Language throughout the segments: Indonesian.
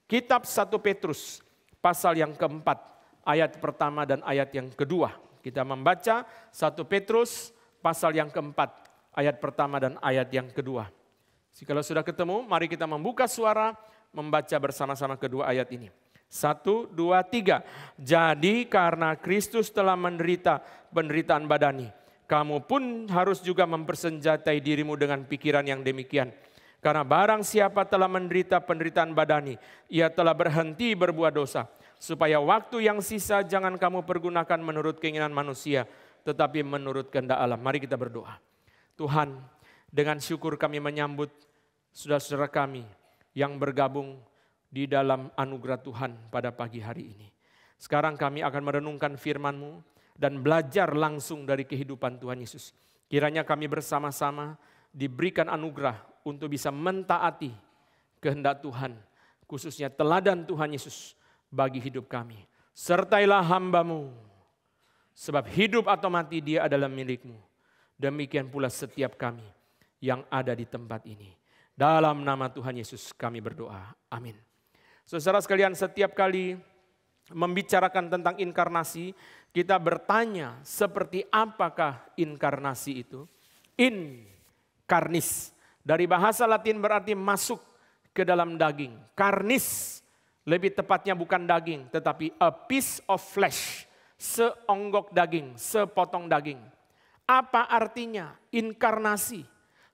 Kitab 1 Petrus pasal yang keempat, ayat pertama dan ayat yang kedua. Kita membaca 1 Petrus pasal yang keempat, ayat pertama dan ayat yang kedua. Kalau sudah ketemu, mari kita membuka suara, membaca bersama-sama kedua ayat ini. 1, 2, 3. Jadi karena Kristus telah menderita penderitaan badani, kamu pun harus juga mempersenjatai dirimu dengan pikiran yang demikian. Karena barang siapa telah menderita penderitaan badani, ia telah berhenti berbuat dosa. Supaya waktu yang sisa jangan kamu pergunakan menurut keinginan manusia, tetapi menurut kehendak Allah. Mari kita berdoa. Tuhan, dengan syukur kami menyambut saudara-saudara kami yang bergabung di dalam anugerah Tuhan pada pagi hari ini. Sekarang kami akan merenungkan firman-Mu dan belajar langsung dari kehidupan Tuhan Yesus. Kiranya kami bersama-sama diberikan anugerah untuk bisa mentaati kehendak Tuhan, khususnya teladan Tuhan Yesus bagi hidup kami. Sertailah hamba-Mu, sebab hidup atau mati Dia adalah milik-Mu. Demikian pula setiap kami yang ada di tempat ini. Dalam nama Tuhan Yesus kami berdoa. Amin. Saudara sekalian, setiap kali membicarakan tentang inkarnasi, kita bertanya seperti apakah inkarnasi itu? Inkarnis, dari bahasa Latin berarti masuk ke dalam daging. Karnis, lebih tepatnya bukan daging, tetapi a piece of flesh, seonggok daging, sepotong daging. Apa artinya inkarnasi?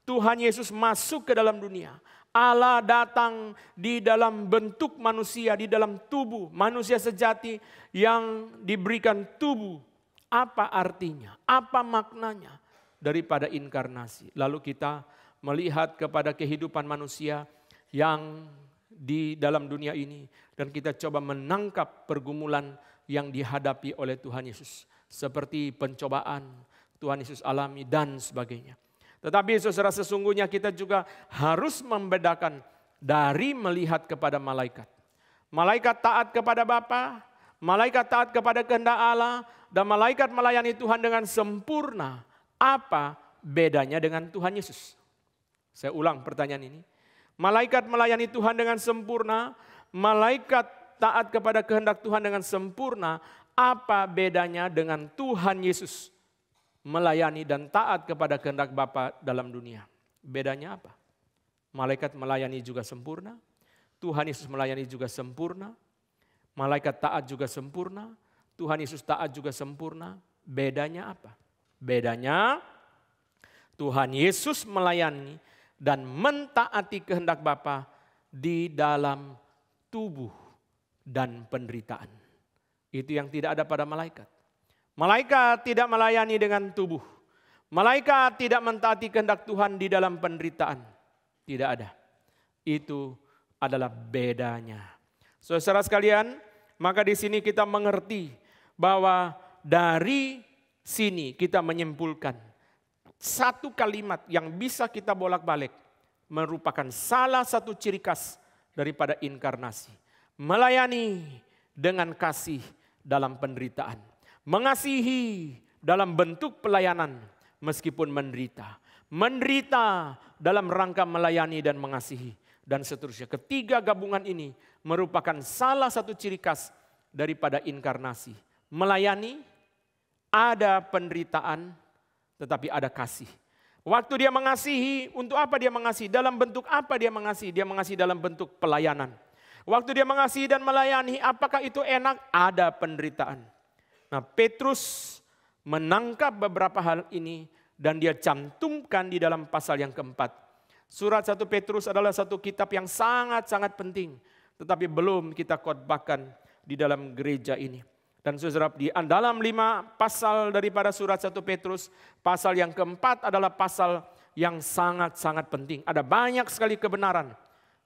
Tuhan Yesus masuk ke dalam dunia. Allah datang di dalam bentuk manusia, di dalam tubuh manusia sejati yang diberikan tubuh. Apa artinya? Apa maknanya daripada inkarnasi? Lalu kita melihat kepada kehidupan manusia yang di dalam dunia ini dan kita coba menangkap pergumulan yang dihadapi oleh Tuhan Yesus. Seperti pencobaan Tuhan Yesus alami dan sebagainya. Tetapi saudara, sesungguhnya kita juga harus membedakan dari melihat kepada malaikat. Malaikat taat kepada Bapa, malaikat taat kepada kehendak Allah, dan malaikat melayani Tuhan dengan sempurna. Apa bedanya dengan Tuhan Yesus? Saya ulang pertanyaan ini. Malaikat melayani Tuhan dengan sempurna, malaikat taat kepada kehendak Tuhan dengan sempurna. Apa bedanya dengan Tuhan Yesus melayani dan taat kepada kehendak Bapa dalam dunia? Bedanya apa? Malaikat melayani juga sempurna, Tuhan Yesus melayani juga sempurna, malaikat taat juga sempurna, Tuhan Yesus taat juga sempurna. Bedanya apa? Bedanya Tuhan Yesus melayani dan mentaati kehendak Bapa di dalam tubuh dan penderitaan. Itu yang tidak ada pada malaikat. Malaikat tidak melayani dengan tubuh. Malaikat tidak mentaati kehendak Tuhan di dalam penderitaan. Tidak ada. Itu adalah bedanya. Saudara sekalian, maka di sini kita mengerti bahwa dari sini kita menyimpulkan satu kalimat yang bisa kita bolak-balik merupakan salah satu ciri khas daripada inkarnasi. Melayani dengan kasih dalam penderitaan. Mengasihi dalam bentuk pelayanan meskipun menderita. Menderita dalam rangka melayani dan mengasihi dan seterusnya. Ketiga gabungan ini merupakan salah satu ciri khas daripada inkarnasi. Melayani, ada penderitaan, tetapi ada kasih. Waktu dia mengasihi, untuk apa dia mengasihi? Dalam bentuk apa dia mengasihi? Dia mengasihi dalam bentuk pelayanan. Waktu dia mengasihi dan melayani, apakah itu enak? Ada penderitaan. Nah, Petrus menangkap beberapa hal ini dan dia cantumkan di dalam pasal yang keempat. Surat 1 Petrus adalah satu kitab yang sangat-sangat penting, tetapi belum kita khotbahkan di dalam gereja ini. Dan saudara, di dalam 5 pasal daripada surat 1 Petrus, pasal yang keempat adalah pasal yang sangat-sangat penting. Ada banyak sekali kebenaran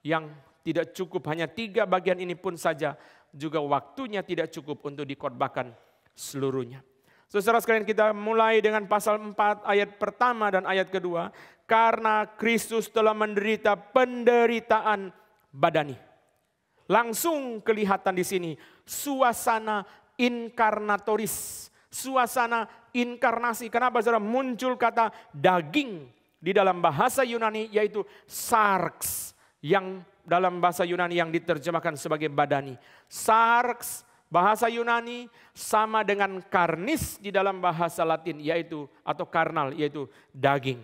yang tidak cukup, hanya 3 bagian ini pun saja juga waktunya tidak cukup untuk dikhotbahkan seluruhnya. Saudara sekalian, kita mulai dengan pasal 4 ayat pertama dan ayat kedua. Karena Kristus telah menderita penderitaan badani. Langsung kelihatan di sini suasana inkarnatoris, suasana inkarnasi. Kenapa saudara? Muncul kata daging di dalam bahasa Yunani yaitu sarx, yang dalam bahasa Yunani yang diterjemahkan sebagai badani. Sarx bahasa Yunani sama dengan karnis di dalam bahasa Latin, yaitu atau karnal, yaitu daging.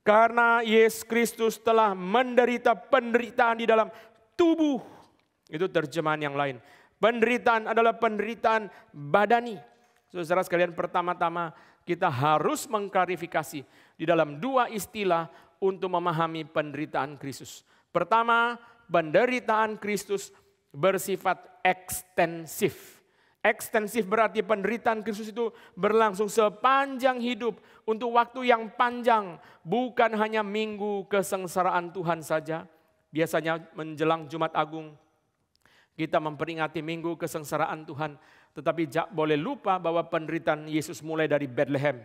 Karena Yesus Kristus telah menderita penderitaan di dalam tubuh. Itu terjemahan yang lain. Penderitaan adalah penderitaan badani. Saudara sekalian, pertama-tama kita harus mengklarifikasi di dalam dua istilah untuk memahami penderitaan Kristus. Pertama, penderitaan Kristus bersifat ekstensif. Ekstensif berarti penderitaan Kristus itu berlangsung sepanjang hidup untuk waktu yang panjang. Bukan hanya minggu kesengsaraan Tuhan saja. Biasanya menjelang Jumat Agung kita memperingati minggu kesengsaraan Tuhan. Tetapi jangan boleh lupa bahwa penderitaan Yesus mulai dari Bethlehem.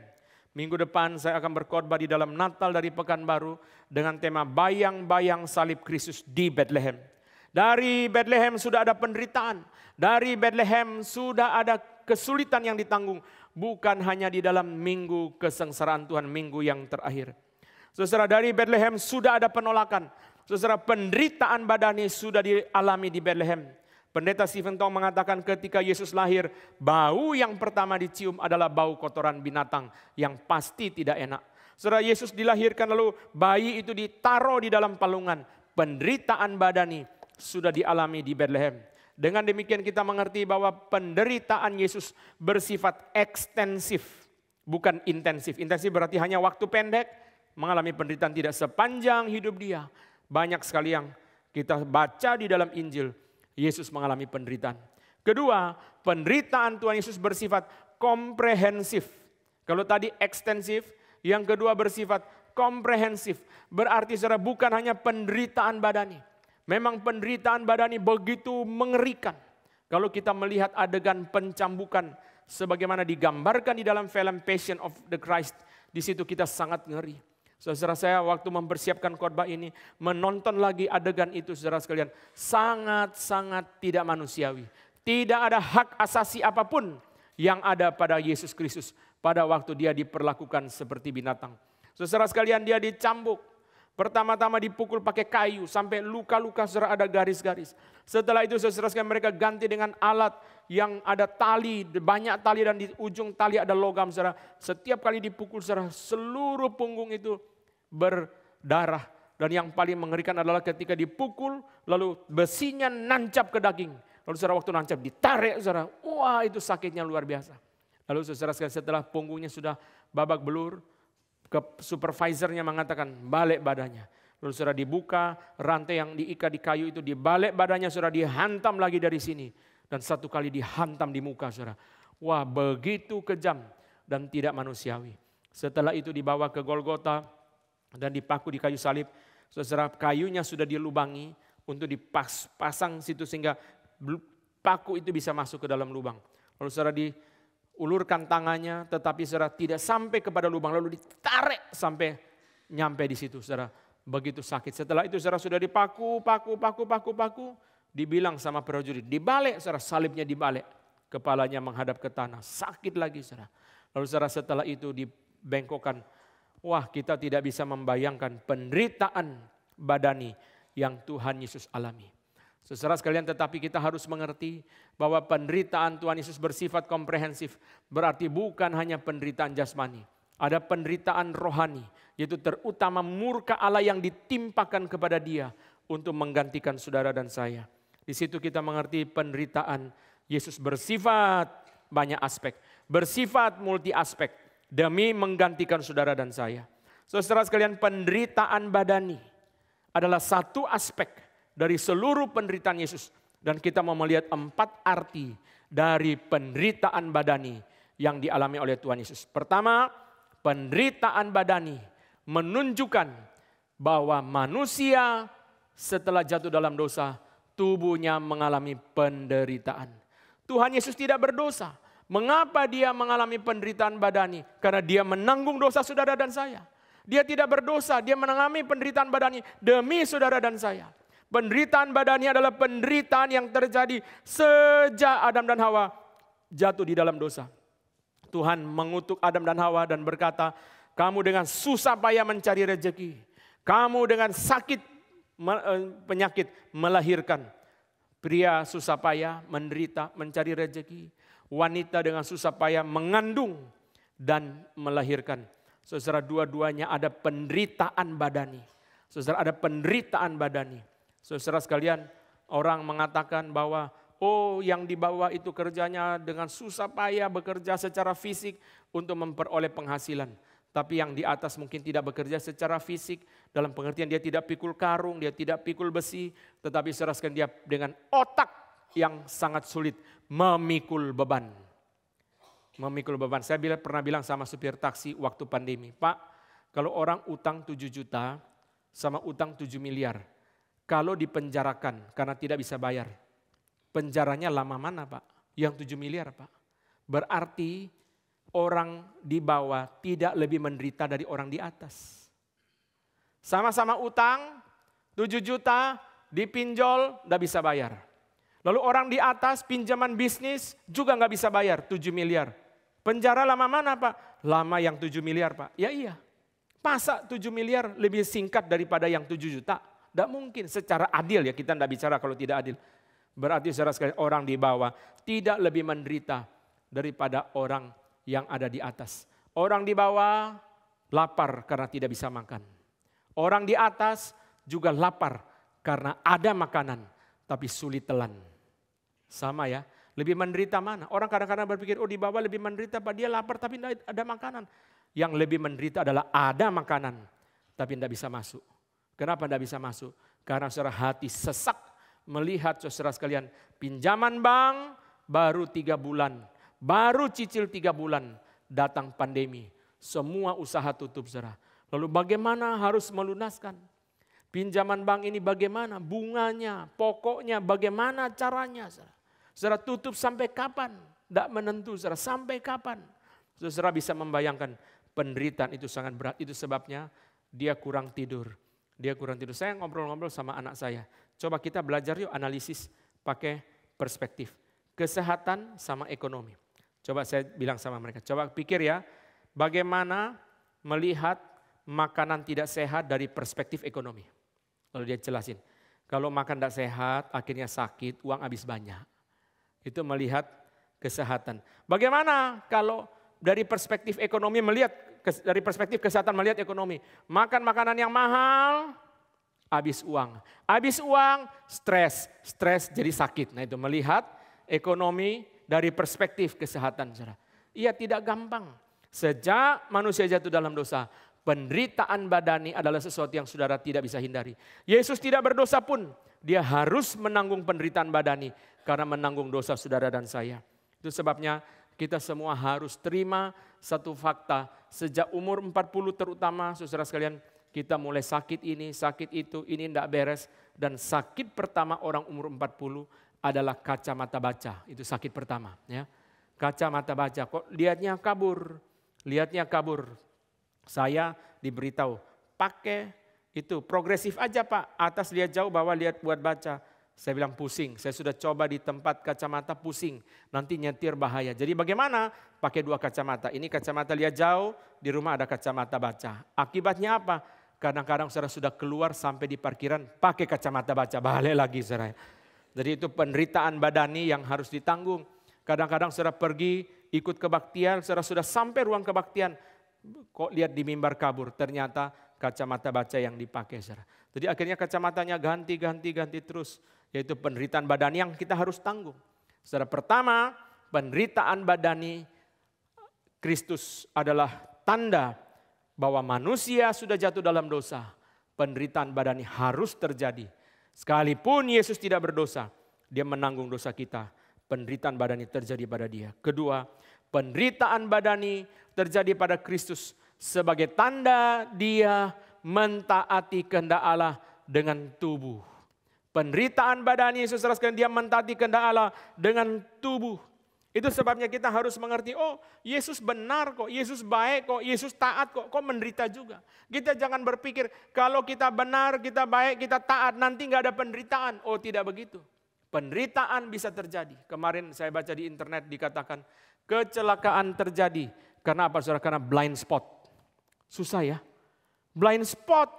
Minggu depan saya akan berkhotbah di dalam Natal dari Pekanbaru dengan tema bayang-bayang salib Kristus di Bethlehem. Dari Bethlehem sudah ada penderitaan. Dari Bethlehem sudah ada kesulitan yang ditanggung. Bukan hanya di dalam minggu kesengsaraan Tuhan, minggu yang terakhir. Saudara, dari Bethlehem sudah ada penolakan. Saudara, penderitaan badani sudah dialami di Bethlehem. Pendeta Stephen Tong mengatakan ketika Yesus lahir, bau yang pertama dicium adalah bau kotoran binatang yang pasti tidak enak. Saudara, Yesus dilahirkan lalu bayi itu ditaruh di dalam palungan. Penderitaan badani sudah dialami di Bethlehem. Dengan demikian kita mengerti bahwa penderitaan Yesus bersifat ekstensif, bukan intensif. Intensif berarti hanya waktu pendek, mengalami penderitaan tidak sepanjang hidup dia. Banyak sekali yang kita baca di dalam Injil, Yesus mengalami penderitaan. Kedua, penderitaan Tuhan Yesus bersifat komprehensif. Kalau tadi ekstensif, yang kedua bersifat komprehensif. Berarti saudara, bukan hanya penderitaan badani. Memang penderitaan badani begitu mengerikan. Kalau kita melihat adegan pencambukan sebagaimana digambarkan di dalam film Passion of the Christ, di situ kita sangat ngeri. Saudara, saya waktu mempersiapkan khotbah ini menonton lagi adegan itu, saudara sekalian, sangat-sangat tidak manusiawi. Tidak ada hak asasi apapun yang ada pada Yesus Kristus pada waktu dia diperlakukan seperti binatang. Saudara sekalian, dia dicambuk. Pertama-tama dipukul pakai kayu sampai luka-luka, saudara, ada garis-garis. Setelah itu saudara sekalian, mereka ganti dengan alat yang ada tali, banyak tali, dan di ujung tali ada logam, saudara. Setiap kali dipukul, saudara, seluruh punggung itu berdarah. Dan yang paling mengerikan adalah ketika dipukul lalu besinya nancap ke daging. Lalu saudara, waktu nancap ditarik, saudara, wah itu sakitnya luar biasa. Lalu saudara sekalian, setelah punggungnya sudah babak belur, ke supervisornya mengatakan balik badannya. Lalu saudara dibuka, rantai yang diikat di kayu itu dibalik badannya, saudara, dihantam lagi dari sini. Dan satu kali dihantam di muka, saudara. Wah, begitu kejam dan tidak manusiawi. Setelah itu dibawa ke Golgota dan dipaku di kayu salib. Saudara, kayunya sudah dilubangi untuk dipasang situ sehingga paku itu bisa masuk ke dalam lubang. Lalu saudara diulurkan tangannya, tetapi saudara tidak sampai kepada lubang, lalu ditarik sampai nyampe di situ, saudara. Begitu sakit. Setelah itu saudara sudah dipaku, dibilang sama prajurit, dibalik, saudara, salibnya dibalik. Kepalanya menghadap ke tanah, sakit lagi, saudara. Lalu saudara, setelah itu dibengkokkan. Wah, kita tidak bisa membayangkan penderitaan badani yang Tuhan Yesus alami. Saudara sekalian, tetapi kita harus mengerti bahwa penderitaan Tuhan Yesus bersifat komprehensif. Berarti bukan hanya penderitaan jasmani. Ada penderitaan rohani, yaitu terutama murka Allah yang ditimpakan kepada dia untuk menggantikan saudara dan saya. Di situ kita mengerti penderitaan Yesus bersifat banyak aspek, bersifat multi aspek demi menggantikan saudara dan saya. Saudara sekalian, penderitaan badani adalah satu aspek dari seluruh penderitaan Yesus. Dan kita mau melihat 4 arti dari penderitaan badani yang dialami oleh Tuhan Yesus. Pertama, penderitaan badani menunjukkan bahwa manusia setelah jatuh dalam dosa, tubuhnya mengalami penderitaan. Tuhan Yesus tidak berdosa. Mengapa dia mengalami penderitaan badani? Karena dia menanggung dosa saudara dan saya. Dia tidak berdosa, dia mengalami penderitaan badani demi saudara dan saya. Penderitaan badani adalah penderitaan yang terjadi sejak Adam dan Hawa jatuh di dalam dosa. Tuhan mengutuk Adam dan Hawa dan berkata, kamu dengan susah payah mencari rezeki. Kamu dengan sakit penyakit, melahirkan. Pria susah payah, menderita, mencari rezeki. Wanita dengan susah payah mengandung dan melahirkan. Saudara, dua-duanya ada penderitaan badani. Saudara, ada penderitaan badani. Saudara sekalian, orang mengatakan bahwa yang di bawah itu kerjanya dengan susah payah bekerja secara fisik untuk memperoleh penghasilan. Tapi yang di atas mungkin tidak bekerja secara fisik, dalam pengertian dia tidak pikul karung, dia tidak pikul besi, tetapi saudara sekalian dia dengan otak yang sangat sulit memikul beban. Memikul beban. Saya pernah bilang sama supir taksi waktu pandemi, Pak, kalau orang utang 7 juta sama utang 7 miliar, kalau dipenjarakan karena tidak bisa bayar, penjaranya lama mana Pak? Yang 7 miliar Pak. Berarti orang di bawah tidak lebih menderita dari orang di atas. Sama-sama utang 7 juta dipinjol tidak bisa bayar. Lalu orang di atas pinjaman bisnis juga nggak bisa bayar 7 miliar. Penjara lama mana Pak? Lama yang 7 miliar Pak. Ya iya. Masa 7 miliar lebih singkat daripada yang 7 juta? Tidak mungkin. Secara adil ya, kita tidak bicara kalau tidak adil. Berarti saudara sekalian, orang di bawah tidak lebih menderita daripada orang yang ada di atas. Orang di bawah lapar karena tidak bisa makan. Orang di atas juga lapar karena ada makanan tapi sulit telan. Sama ya, lebih menderita mana? Orang kadang-kadang berpikir, di bawah lebih menderita, Pak, dia lapar tapi tidak ada makanan. Yang lebih menderita adalah ada makanan tapi tidak bisa masuk. Kenapa tidak bisa masuk? Karena saudara hati sesak melihat saudara sekalian pinjaman bank baru 3 bulan. Baru cicil 3 bulan, datang pandemi. Semua usaha tutup saudara. Lalu bagaimana harus melunaskan? Pinjaman bank ini bagaimana? Bunganya, pokoknya bagaimana caranya saudara? Saudara tutup sampai kapan? Tidak menentu saudara, sampai kapan? Saudara bisa membayangkan penderitaan itu sangat berat. Itu sebabnya dia kurang tidur. Dia kurang tidur. Saya ngobrol-ngobrol sama anak saya. Coba kita belajar yuk analisis pakai perspektif. Kesehatan sama ekonomi. Coba saya bilang sama mereka, coba pikir ya, bagaimana melihat makanan tidak sehat dari perspektif ekonomi. Lalu dia jelasin, kalau makan tidak sehat akhirnya sakit, uang habis banyak. Itu melihat kesehatan. Bagaimana kalau dari perspektif ekonomi melihat, dari perspektif kesehatan melihat ekonomi. Makan makanan yang mahal, habis uang. Habis uang, stres jadi sakit. Nah itu melihat ekonomi dari perspektif kesehatan. Iya tidak gampang. Sejak manusia jatuh dalam dosa, penderitaan badani adalah sesuatu yang saudara tidak bisa hindari. Yesus tidak berdosa pun, dia harus menanggung penderitaan badani karena menanggung dosa saudara dan saya. Itu sebabnya kita semua harus terima satu fakta. Sejak umur 40 terutama saudara sekalian, kita mulai sakit ini, sakit itu, ini tidak beres. Dan sakit pertama orang umur 40 adalah kacamata baca, itu sakit pertama. Ya. Kacamata baca, kok lihatnya kabur. Saya diberitahu, pakai itu progresif aja Pak, atas lihat jauh, bawah lihat buat baca. Saya bilang pusing, saya sudah coba di tempat kacamata pusing, nanti nyetir bahaya. Jadi bagaimana? Pakai 2 kacamata, ini kacamata lihat jauh, di rumah ada kacamata baca. Akibatnya apa? Kadang-kadang saudara sudah keluar sampai di parkiran, pakai kacamata baca, balik lagi saudara. Jadi itu penderitaan badani yang harus ditanggung. Kadang-kadang saudara pergi ikut kebaktian, saudara sudah sampai ruang kebaktian. Kok lihat di mimbar kabur, ternyata kacamata baca yang dipakai saudara. Jadi akhirnya kacamatanya ganti terus. Yaitu penderitaan badani yang kita harus tanggung. Saudara, pertama penderitaan badani Kristus adalah tanda bahwa manusia sudah jatuh dalam dosa. Penderitaan badani harus terjadi. Sekalipun Yesus tidak berdosa, dia menanggung dosa kita. Penderitaan badani terjadi pada dia. Kedua, penderitaan badani terjadi pada Kristus sebagai tanda dia mentaati kehendak Allah dengan tubuh. Penderitaan badani, saudara sekalian, dia mentaati kehendak Allah dengan tubuh. Itu sebabnya kita harus mengerti, Yesus benar kok, Yesus baik kok, Yesus taat kok menderita juga. Kita jangan berpikir kalau kita benar, kita baik, kita taat, nanti nggak ada penderitaan. Oh tidak begitu. Penderitaan bisa terjadi. Kemarin saya baca di internet dikatakan kecelakaan terjadi. Karena apa saudara? Karena blind spot. Susah ya. Blind spot.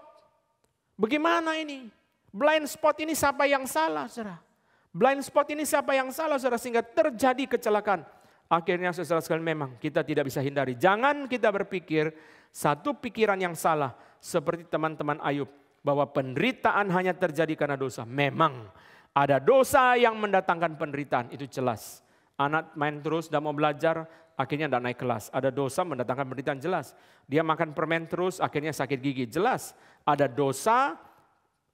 Bagaimana ini? Blind spot ini siapa yang salah, saudara? Blind spot ini siapa yang salah, saudara? Sehingga terjadi kecelakaan. Akhirnya saudara sekalian memang kita tidak bisa hindari. Jangan kita berpikir satu pikiran yang salah seperti teman-teman Ayub. Bahwa penderitaan hanya terjadi karena dosa. Memang ada dosa yang mendatangkan penderitaan, itu jelas. Anak main terus, tidak mau belajar, akhirnya tidak naik kelas. Ada dosa mendatangkan penderitaan, jelas. Dia makan permen terus, akhirnya sakit gigi, jelas. Ada dosa,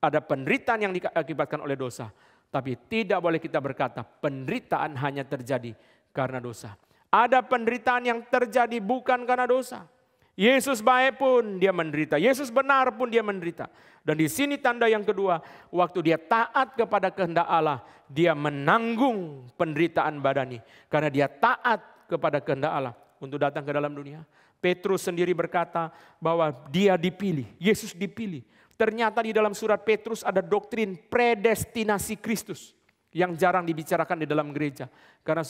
ada penderitaan yang diakibatkan oleh dosa. Tapi tidak boleh kita berkata penderitaan hanya terjadi karena dosa. Ada penderitaan yang terjadi bukan karena dosa. Yesus baik pun dia menderita, Yesus benar pun dia menderita. Dan di sini tanda yang kedua, waktu dia taat kepada kehendak Allah, dia menanggung penderitaan badani. Karena dia taat kepada kehendak Allah untuk datang ke dalam dunia. Petrus sendiri berkata bahwa dia dipilih, Yesus dipilih. Ternyata di dalam surat Petrus ada doktrin predestinasi Kristus yang jarang dibicarakan di dalam gereja. Karena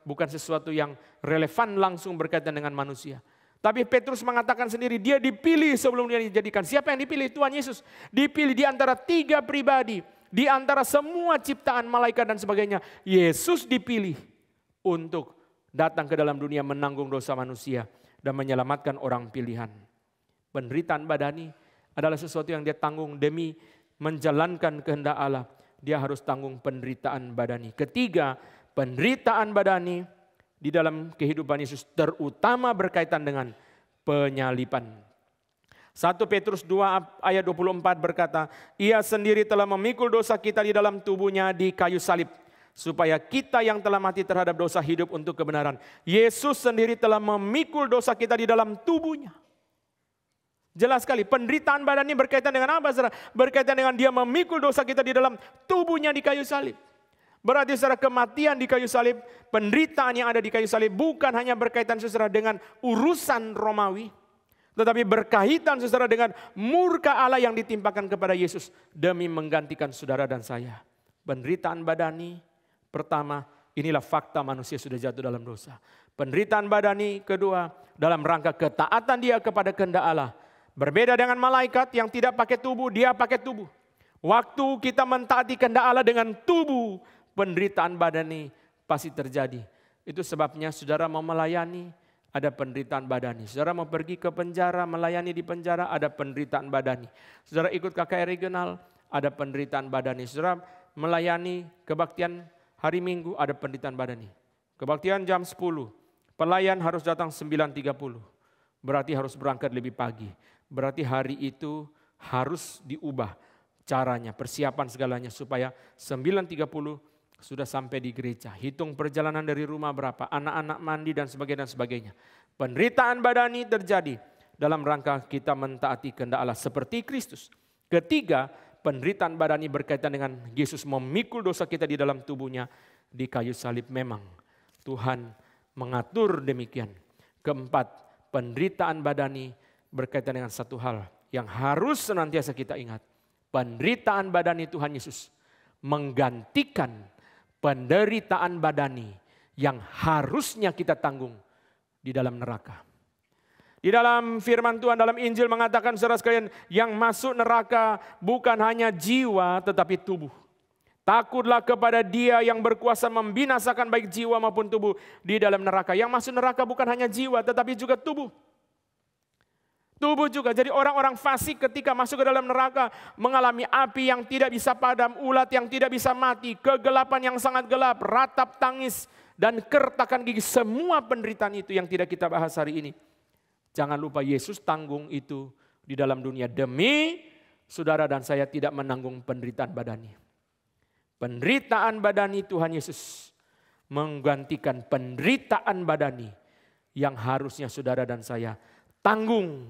bukan sesuatu yang relevan langsung berkaitan dengan manusia. Tapi Petrus mengatakan sendiri, dia dipilih sebelum dia dijadikan. Siapa yang dipilih? Tuhan Yesus. Dipilih di antara 3 pribadi. Di antara semua ciptaan malaikat dan sebagainya. Yesus dipilih untuk datang ke dalam dunia menanggung dosa manusia. Dan menyelamatkan orang pilihan. Penderitaan badani adalah sesuatu yang dia tanggung demi menjalankan kehendak Allah. Dia harus tanggung penderitaan badani. Ketiga, penderitaan badani di dalam kehidupan Yesus terutama berkaitan dengan penyaliban. 1 Petrus 2 ayat 24 berkata, ia sendiri telah memikul dosa kita di dalam tubuhnya di kayu salib, supaya kita yang telah mati terhadap dosa hidup untuk kebenaran. Yesus sendiri telah memikul dosa kita di dalam tubuhnya. Jelas sekali, penderitaan badani berkaitan dengan apa, saudara? Berkaitan dengan dia memikul dosa kita di dalam tubuhnya di kayu salib. Berarti saudara, kematian di kayu salib, penderitaan yang ada di kayu salib bukan hanya berkaitan saudara dengan urusan Romawi, tetapi berkaitan saudara dengan murka Allah yang ditimpakan kepada Yesus demi menggantikan saudara dan saya. Penderitaan badani pertama, inilah fakta manusia sudah jatuh dalam dosa. Penderitaan badani kedua, dalam rangka ketaatan dia kepada kehendak Allah. Berbeda dengan malaikat yang tidak pakai tubuh, dia pakai tubuh. Waktu kita mentaati kehendak Allah dengan tubuh, penderitaan badani pasti terjadi. Itu sebabnya saudara mau melayani, ada penderitaan badani. Saudara mau pergi ke penjara, melayani di penjara, ada penderitaan badani. Saudara ikut KKR regional, ada penderitaan badani. Saudara melayani kebaktian hari Minggu, ada penderitaan badani. Kebaktian jam 10, pelayan harus datang 9.30. Berarti harus berangkat lebih pagi. Berarti hari itu harus diubah caranya, persiapan segalanya supaya 9.30 sudah sampai di gereja. Hitung perjalanan dari rumah berapa, anak-anak mandi dan sebagainya. Penderitaan badani terjadi dalam rangka kita mentaati kehendak Allah seperti Kristus. Ketiga, penderitaan badani berkaitan dengan Yesus memikul dosa kita di dalam tubuhnya di kayu salib. Memang Tuhan mengatur demikian. Keempat, penderitaan badani berkaitan dengan satu hal yang harus senantiasa kita ingat. Penderitaan badani Tuhan Yesus menggantikan penderitaan badani yang harusnya kita tanggung di dalam neraka. Di dalam firman Tuhan dalam Injil mengatakan saudara sekalian, yang masuk neraka bukan hanya jiwa tetapi tubuh. Takutlah kepada Dia yang berkuasa membinasakan baik jiwa maupun tubuh di dalam neraka. Yang masuk neraka bukan hanya jiwa tetapi juga tubuh. Tubuh juga. Jadi orang-orang fasik ketika masuk ke dalam neraka mengalami api yang tidak bisa padam, ulat yang tidak bisa mati, kegelapan yang sangat gelap, ratap tangis, dan kertakan gigi. Semua penderitaan itu yang tidak kita bahas hari ini. Jangan lupa Yesus tanggung itu di dalam dunia demi saudara dan saya tidak menanggung penderitaan badani. Penderitaan badani Tuhan Yesus menggantikan penderitaan badani yang harusnya saudara dan saya tanggung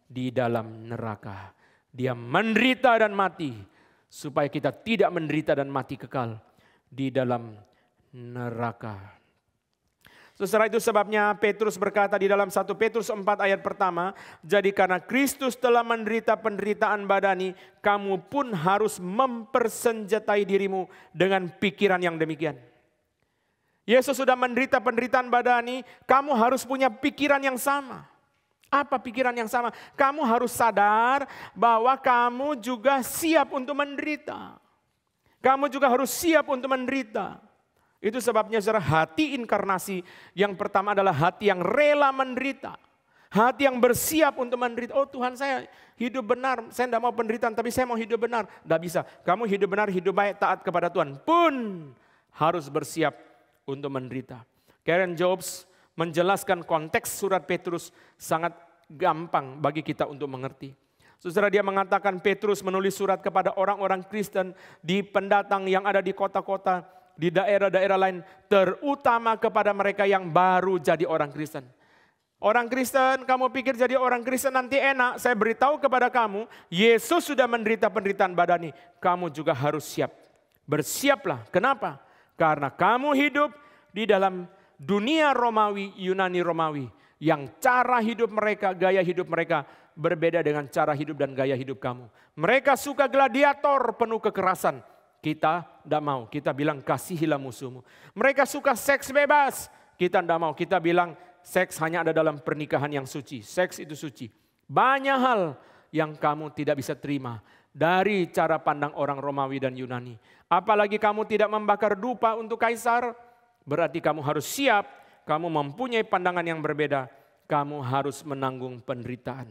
di dalam neraka. Dia menderita dan mati supaya kita tidak menderita dan mati kekal di dalam neraka. Saudara, itu sebabnya Petrus berkata di dalam 1 Petrus 4 ayat pertama, jadi karena Kristus telah menderita penderitaan badani, kamu pun harus mempersenjatai dirimu dengan pikiran yang demikian. Yesus sudah menderita penderitaan badani, kamu harus punya pikiran yang sama. Apa pikiran yang sama? Kamu harus sadar bahwa kamu juga siap untuk menderita. Kamu juga harus siap untuk menderita. Itu sebabnya saudara, hati inkarnasi yang pertama adalah hati yang rela menderita. Hati yang bersiap untuk menderita. Oh Tuhan, saya hidup benar, saya tidak mau penderitaan, tapi saya mau hidup benar. Tidak bisa, kamu hidup benar, hidup baik, taat kepada Tuhan pun harus bersiap untuk menderita. Karen Jobs menjelaskan konteks surat Petrus sangat gampang bagi kita untuk mengerti. Saudara, dia mengatakan Petrus menulis surat kepada orang-orang Kristen di pendatang yang ada di kota-kota, di daerah-daerah lain, terutama kepada mereka yang baru jadi orang Kristen. Orang Kristen, kamu pikir jadi orang Kristen nanti enak? Saya beritahu kepada kamu, Yesus sudah menderita penderitaan badani. Kamu juga harus siap. Bersiaplah. Kenapa? Karena kamu hidup di dalam dunia Romawi, Yunani Romawi, yang cara hidup mereka, gaya hidup mereka berbeda dengan cara hidup dan gaya hidup kamu. Mereka suka gladiator penuh kekerasan. Kita tidak mau, kita bilang kasihilah musuhmu. Mereka suka seks bebas. Kita tidak mau, kita bilang seks hanya ada dalam pernikahan yang suci. Seks itu suci. Banyak hal yang kamu tidak bisa terima dari cara pandang orang Romawi dan Yunani. Apalagi kamu tidak membakar dupa untuk kaisar, berarti kamu harus siap, kamu mempunyai pandangan yang berbeda, kamu harus menanggung penderitaan.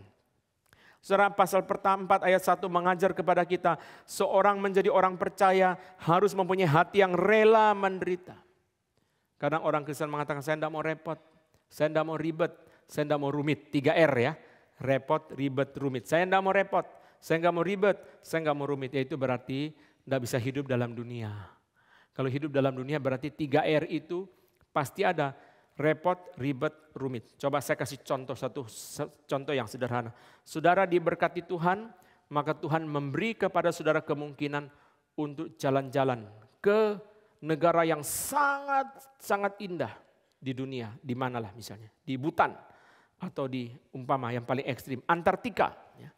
Saudara, pasal 4 ayat 1 mengajar kepada kita, seorang menjadi orang percaya harus mempunyai hati yang rela menderita. Kadang orang Kristen mengatakan, saya tidak mau repot, saya tidak mau ribet, saya tidak mau rumit. 3R ya, repot, ribet, rumit. Saya tidak mau repot, saya tidak mau ribet, saya tidak mau rumit. Itu berarti tidak bisa hidup dalam dunia. Kalau hidup dalam dunia berarti 3R itu pasti ada. Repot, ribet, rumit. Coba saya kasih satu contoh yang sederhana. Saudara diberkati Tuhan, maka Tuhan memberi kepada saudara kemungkinan untuk jalan-jalan ke negara yang sangat indah di dunia. Di manalah misalnya, di Butan atau di umpama yang paling ekstrim, Antartika ya.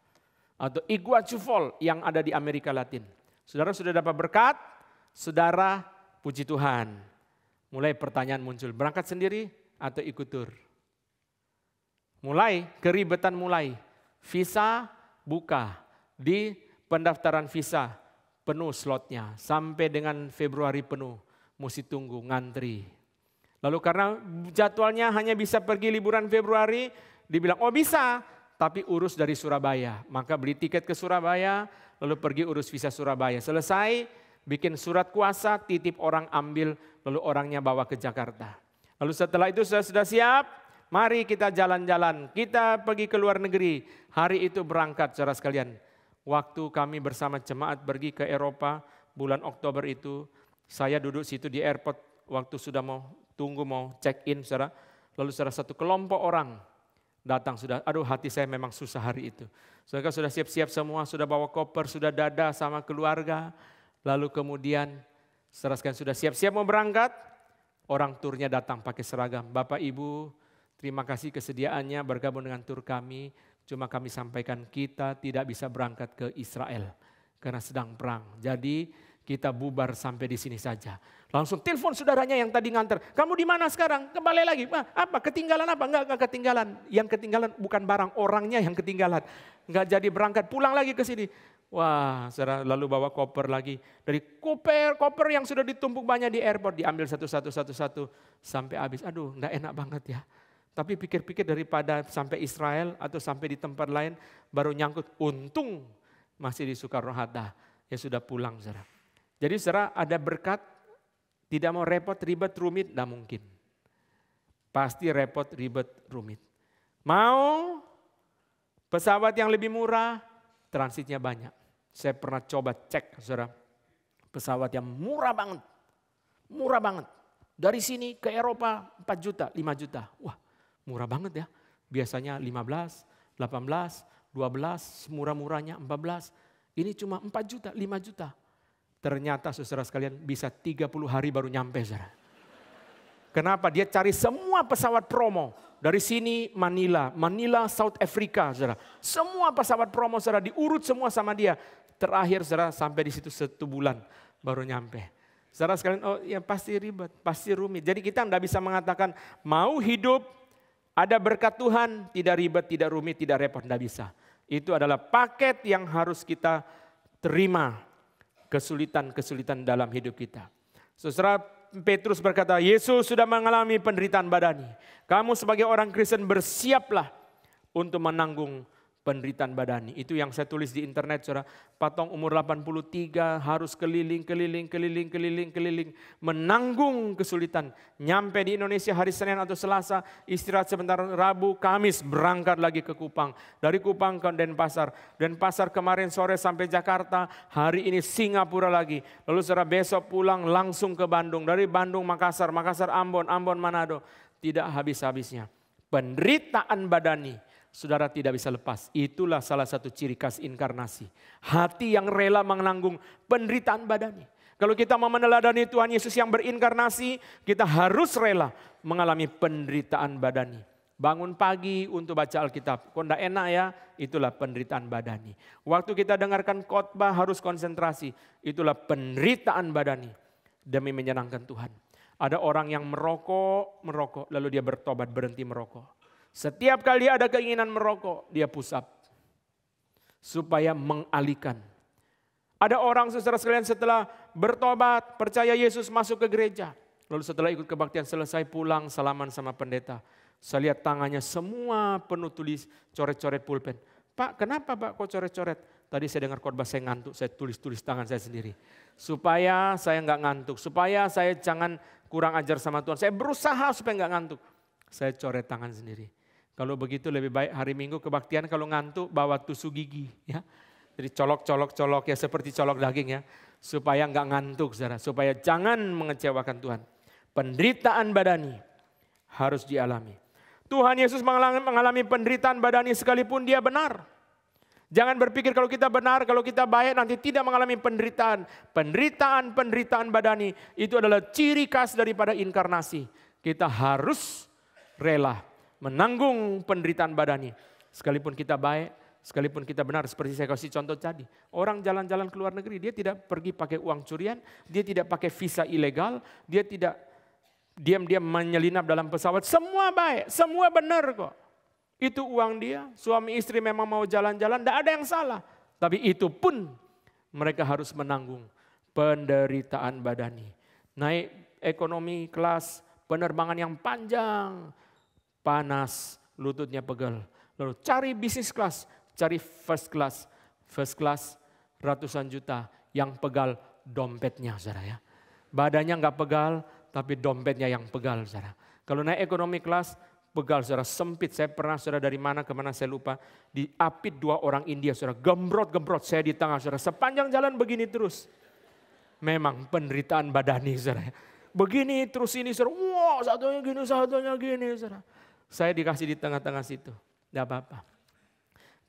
Atau Iguazu Falls yang ada di Amerika Latin. Saudara sudah dapat berkat, saudara puji Tuhan. Mulai pertanyaan muncul, berangkat sendiri atau ikut tur? Mulai, keribetan mulai. Visa buka, di pendaftaran visa penuh slotnya. Sampai dengan Februari penuh, mesti tunggu, ngantri. Lalu karena jadwalnya hanya bisa pergi liburan Februari, dibilang oh bisa, tapi urus dari Surabaya. Maka beli tiket ke Surabaya, lalu pergi urus visa Surabaya. Selesai, bikin surat kuasa, titip orang ambil, lalu orangnya bawa ke Jakarta. Lalu setelah itu sudah siap, mari kita jalan-jalan, kita pergi ke luar negeri. Hari itu berangkat saudara sekalian. Waktu kami bersama jemaat pergi ke Eropa, bulan Oktober itu, saya duduk situ di airport, waktu sudah mau tunggu mau check in saudara. Lalu saudara satu kelompok orang datang sudah, aduh hati saya memang susah hari itu. Saudara sudah siap-siap semua, sudah bawa koper, sudah dada sama keluarga. Lalu kemudian saudara sekalian sudah siap-siap mau berangkat, orang turnya datang pakai seragam. Bapak Ibu, terima kasih kesediaannya bergabung dengan tur kami. Cuma kami sampaikan kita tidak bisa berangkat ke Israel karena sedang perang. Jadi kita bubar sampai di sini saja. Langsung telepon saudaranya yang tadi nganter. Kamu di mana sekarang? Kembali lagi. Apa? Ketinggalan apa? Enggak ketinggalan. Yang ketinggalan bukan barang, orangnya yang ketinggalan. Enggak jadi berangkat, pulang lagi ke sini. Wah, saudara lalu bawa koper lagi. Dari koper yang sudah ditumpuk banyak di airport, diambil satu-satu sampai habis. Aduh, enggak enak banget ya. Tapi pikir-pikir daripada sampai Israel atau sampai di tempat lain, baru nyangkut. Untung masih di Soekarno-Hatta. Ya sudah pulang, saudara. Jadi saudara ada berkat, tidak mau repot, ribet, rumit, tidak mungkin. Pasti repot, ribet, rumit. Mau pesawat yang lebih murah, transitnya banyak. Saya pernah coba cek saudara, pesawat yang murah banget. Dari sini ke Eropa 4 juta, 5 juta. Wah murah banget ya. Biasanya 15, 18, 12, murah-murahnya 14. Ini cuma 4 juta, 5 juta. Ternyata saudara sekalian bisa 30 hari baru nyampe saudara. Kenapa? Dia cari semua pesawat promo. Dari sini Manila, South Africa saudara. Semua pesawat promo saudara diurut semua sama dia. Terakhir saudara sampai di situ 1 bulan baru nyampe. Saudara sekalian, oh ya pasti ribet, pasti rumit. Jadi kita tidak bisa mengatakan mau hidup Ada berkat Tuhan, tidak ribet, tidak rumit, tidak repot, tidak bisa. Itu adalah paket yang harus kita terima kesulitan-kesulitan dalam hidup kita. Saudara, Petrus berkata, Yesus sudah mengalami penderitaan badani. Kamu sebagai orang Kristen bersiaplah untuk menanggung penderitaan badani. Itu yang saya tulis di internet, saudara. Patong umur 83 harus keliling, menanggung kesulitan. Nyampe di Indonesia hari Senin atau Selasa, istirahat sebentar, Rabu, Kamis berangkat lagi ke Kupang. Dari Kupang ke Denpasar. Denpasar kemarin sore sampai Jakarta, hari ini Singapura lagi. Lalu saudara besok pulang langsung ke Bandung. Dari Bandung Makassar, Makassar Ambon, Ambon Manado. Tidak habis-habisnya. Penderitaan badani, saudara tidak bisa lepas. Itulah salah satu ciri khas inkarnasi. Hati yang rela menanggung penderitaan badani. Kalau kita mau meneladani Tuhan Yesus yang berinkarnasi, kita harus rela mengalami penderitaan badani. Bangun pagi untuk baca Alkitab. Kok enggak enak ya? Itulah penderitaan badani. Waktu kita dengarkan khotbah harus konsentrasi. Itulah penderitaan badani demi menyenangkan Tuhan. Ada orang yang merokok, lalu dia bertobat berhenti merokok. Setiap kali ada keinginan merokok, dia push up. Supaya mengalihkan. Ada orang saudara sekalian setelah bertobat, percaya Yesus, masuk ke gereja. Lalu setelah ikut kebaktian selesai pulang, salaman sama pendeta. Saya lihat tangannya semua penuh tulis, coret-coret pulpen. Pak, kenapa Pak kok coret-coret? Tadi saya dengar khotbah, saya ngantuk, saya tulis-tulis tangan saya sendiri. Supaya saya nggak ngantuk, supaya saya jangan kurang ajar sama Tuhan. Saya berusaha supaya nggak ngantuk. Saya coret tangan sendiri. Kalau begitu lebih baik hari Minggu kebaktian kalau ngantuk bawa tusuk gigi. Ya. Jadi colok ya seperti colok daging ya. Supaya nggak ngantuk saudara. Supaya jangan mengecewakan Tuhan. Penderitaan badani harus dialami. Tuhan Yesus mengalami penderitaan badani sekalipun dia benar. Jangan berpikir kalau kita benar, kalau kita baik nanti tidak mengalami penderitaan. Penderitaan badani itu adalah ciri khas daripada inkarnasi. Kita harus rela menanggung penderitaan badani. Sekalipun kita baik, sekalipun kita benar. Seperti saya kasih contoh tadi. Orang jalan-jalan ke luar negeri, dia tidak pergi pakai uang curian, dia tidak pakai visa ilegal, dia tidak diam-diam menyelinap dalam pesawat. Semua baik, semua benar kok. Itu uang dia, suami istri memang mau jalan-jalan, tidak ada yang salah. Tapi itu pun mereka harus menanggung penderitaan badani. Naik ekonomi kelas, penerbangan yang panjang, panas, lututnya pegel. Lalu cari bisnis kelas, cari first class. First class ratusan juta, yang pegal dompetnya saudara ya. Badannya nggak pegal, tapi dompetnya yang pegal saudara. Kalau naik ekonomi kelas, pegal saudara, sempit. Saya pernah saudara dari mana ke mana saya lupa. Diapit 2 orang India saudara, gembrot-gembrot saya di tengah saudara. Sepanjang jalan begini terus. Memang penderitaan badani saudara. Begini terus ini saudara, wah satunya gini saudara. Saya dikasih di tengah-tengah situ, tidak apa-apa.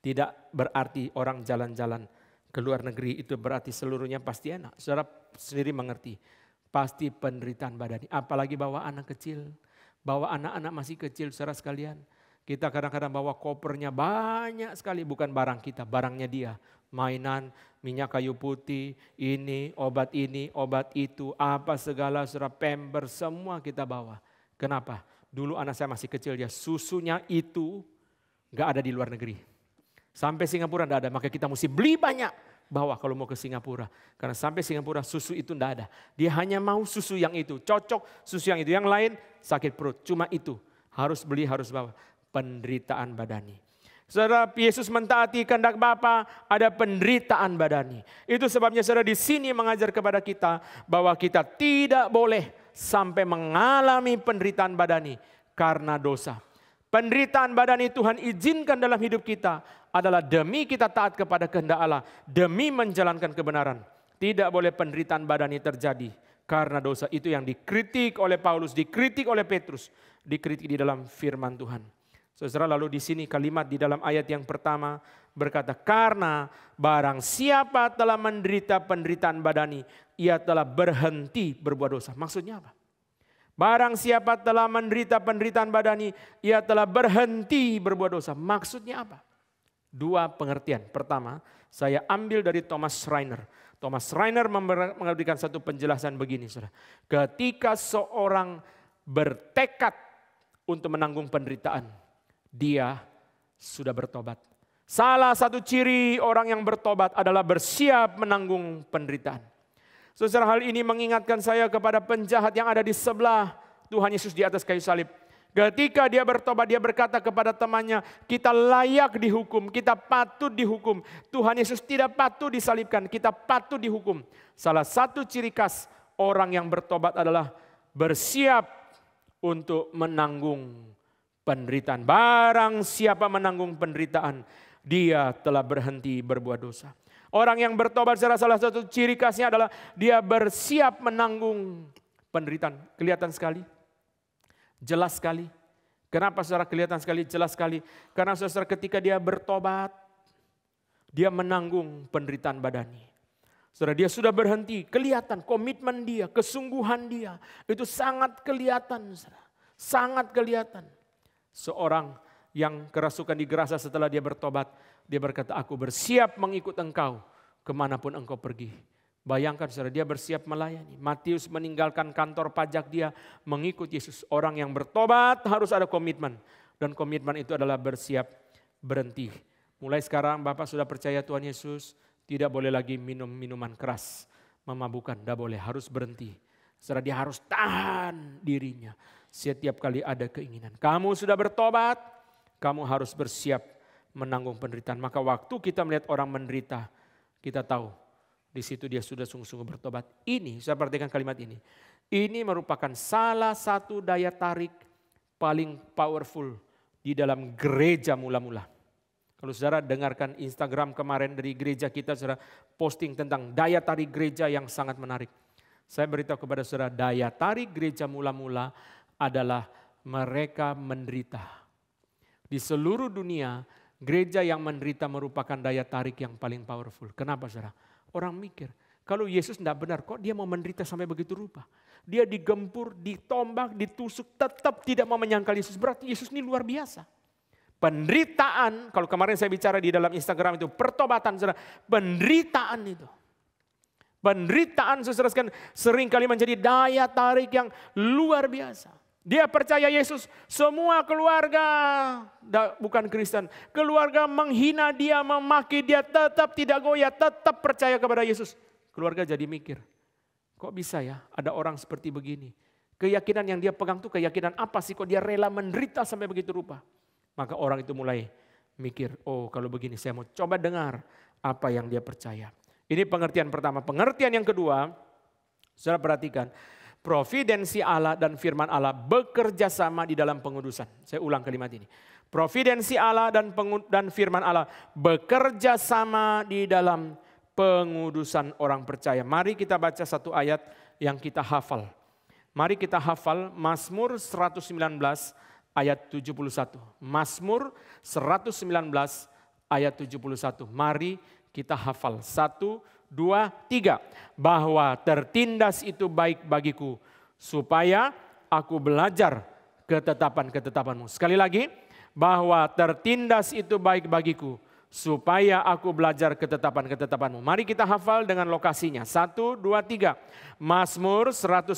Tidak berarti orang jalan-jalan ke luar negeri itu berarti seluruhnya pasti enak. Saudara sendiri mengerti, pasti penderitaan badani. Apalagi bawa anak kecil. Bawa anak-anak masih kecil saudara sekalian. Kita kadang-kadang bawa kopernya banyak sekali. Bukan barang kita, barangnya dia. Mainan, minyak kayu putih, ini, obat itu, apa segala saudara, pamper, semua kita bawa. Kenapa? Dulu anak saya masih kecil ya, susunya itu gak ada di luar negeri. Sampai Singapura gak ada, maka kita mesti beli banyak. Bawa kalau mau ke Singapura. Karena sampai Singapura susu itu tidak ada. Dia hanya mau susu yang itu. Cocok susu yang itu. Yang lain sakit perut. Cuma itu. Harus beli, harus bawa. Penderitaan badani. Saudara, Yesus mentaati kehendak Bapa, ada penderitaan badani. Itu sebabnya saudara di sini mengajar kepada kita bahwa kita tidak boleh sampai mengalami penderitaan badani karena dosa. Penderitaan badani Tuhan izinkan dalam hidup kita adalah demi kita taat kepada kehendak Allah, demi menjalankan kebenaran. Tidak boleh penderitaan badani terjadi karena dosa. Itu yang dikritik oleh Paulus, dikritik oleh Petrus, dikritik di dalam firman Tuhan. Saudara, lalu di sini kalimat di dalam ayat yang pertama berkata, karena barang siapa telah menderita penderitaan badani, ia telah berhenti berbuat dosa. Maksudnya apa? Barang siapa telah menderita penderitaan badani, ia telah berhenti berbuat dosa. Maksudnya apa? 2 pengertian. Pertama, saya ambil dari Thomas Schreiner. Thomas Schreiner memberikan satu penjelasan begini, saudara. Ketika seorang bertekad untuk menanggung penderitaan. Dia sudah bertobat. Salah satu ciri orang yang bertobat adalah bersiap menanggung penderitaan. Saudara, hal ini mengingatkan saya kepada penjahat yang ada di sebelah Tuhan Yesus di atas kayu salib. Ketika dia bertobat, dia berkata kepada temannya, kita layak dihukum, kita patut dihukum. Tuhan Yesus tidak patut disalibkan, kita patut dihukum. Salah satu ciri khas orang yang bertobat adalah bersiap untuk menanggung penderitaan. Barang siapa menanggung penderitaan, dia telah berhenti berbuat dosa. Orang yang bertobat secara salah satu ciri khasnya adalah dia bersiap menanggung penderitaan. Kelihatan sekali, jelas sekali. Kenapa saudara kelihatan sekali, jelas sekali? Karena saudara ketika dia bertobat, dia menanggung penderitaan badani. Saudara, dia sudah berhenti, kelihatan komitmen dia, kesungguhan dia. Itu sangat kelihatan, saudara. Sangat kelihatan. Seorang yang kerasukan digerasa setelah dia bertobat, dia berkata, aku bersiap mengikut engkau kemanapun engkau pergi. Bayangkan saudara, dia bersiap melayani. Matius meninggalkan kantor pajak dia mengikut Yesus. Orang yang bertobat harus ada komitmen. Dan komitmen itu adalah bersiap berhenti. Mulai sekarang Bapak sudah percaya Tuhan Yesus, tidak boleh lagi minum minuman keras, memabukkan, tidak boleh, harus berhenti. Saudara, dia harus tahan dirinya setiap kali ada keinginan. Kamu sudah bertobat, kamu harus bersiap menanggung penderitaan. Maka waktu kita melihat orang menderita, kita tahu di situ dia sudah sungguh-sungguh bertobat. Ini, saya perhatikan kalimat ini. Ini merupakan salah satu daya tarik paling powerful di dalam gereja mula-mula. Kalau saudara dengarkan Instagram kemarin dari gereja kita, saudara posting tentang daya tarik gereja yang sangat menarik. Saya beritahu kepada saudara, daya tarik gereja mula-mula adalah mereka menderita. Di seluruh dunia, gereja yang menderita merupakan daya tarik yang paling powerful. Kenapa saudara? Orang mikir, kalau Yesus tidak benar, kok dia mau menderita sampai begitu rupa? Dia digempur, ditombak, ditusuk, tetap tidak mau menyangkal Yesus. Berarti Yesus ini luar biasa. Penderitaan, kalau kemarin saya bicara di dalam Instagram itu, pertobatan saudara, penderitaan itu. Penderitaan saudara sering kali menjadi daya tarik yang luar biasa. Dia percaya Yesus, semua keluarga bukan Kristen. Keluarga menghina dia, memaki dia, tetap tidak goyah, tetap percaya kepada Yesus. Keluarga jadi mikir, kok bisa ya ada orang seperti begini. Keyakinan yang dia pegang tuh keyakinan apa sih, kok dia rela menderita sampai begitu rupa. Maka orang itu mulai mikir, oh kalau begini saya mau coba dengar apa yang dia percaya. Ini pengertian pertama. Pengertian yang kedua, saudara perhatikan. Providensi Allah dan firman Allah bekerja sama di dalam pengudusan. Saya ulang kalimat ini. Providensi Allah dan firman Allah bekerja sama di dalam pengudusan orang percaya. Mari kita baca satu ayat yang kita hafal. Mari kita hafal Mazmur 119 ayat 71. Mazmur 119 ayat 71. Mari kita hafal. 1, 2, 3. Bahwa tertindas itu baik bagiku, supaya aku belajar ketetapan-ketetapanmu. Sekali lagi, bahwa tertindas itu baik bagiku, supaya aku belajar ketetapan-ketetapanmu. Mari kita hafal dengan lokasinya. 1, 2, 3. Mazmur 119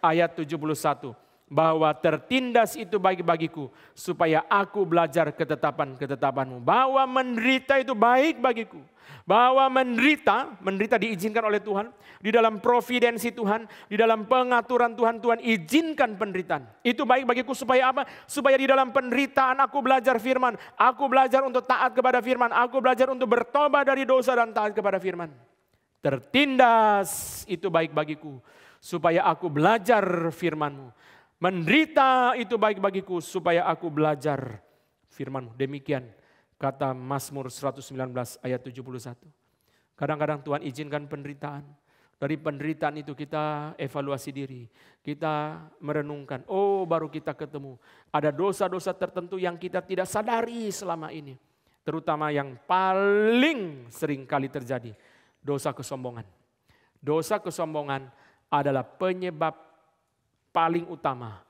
ayat 71. Bahwa tertindas itu baik bagiku, supaya aku belajar ketetapan-ketetapanmu. Bahwa menderita itu baik bagiku. Bahwa menderita diizinkan oleh Tuhan. Di dalam providensi Tuhan, di dalam pengaturan Tuhan, Tuhan izinkan penderitaan. Itu baik bagiku supaya apa? Supaya di dalam penderitaan aku belajar firman. Aku belajar untuk taat kepada firman. Aku belajar untuk bertobat dari dosa dan taat kepada firman. Tertindas itu baik bagiku, supaya aku belajar firman-Mu. Menderita itu baik bagiku, supaya aku belajar firman-Mu. Demikian kata Mazmur 119 ayat 71. Kadang-kadang Tuhan izinkan penderitaan. Dari penderitaan itu kita evaluasi diri. Kita merenungkan, oh baru kita ketemu. Ada dosa-dosa tertentu yang kita tidak sadari selama ini. Terutama yang paling sering kali terjadi. Dosa kesombongan. Dosa kesombongan adalah penyebab paling utama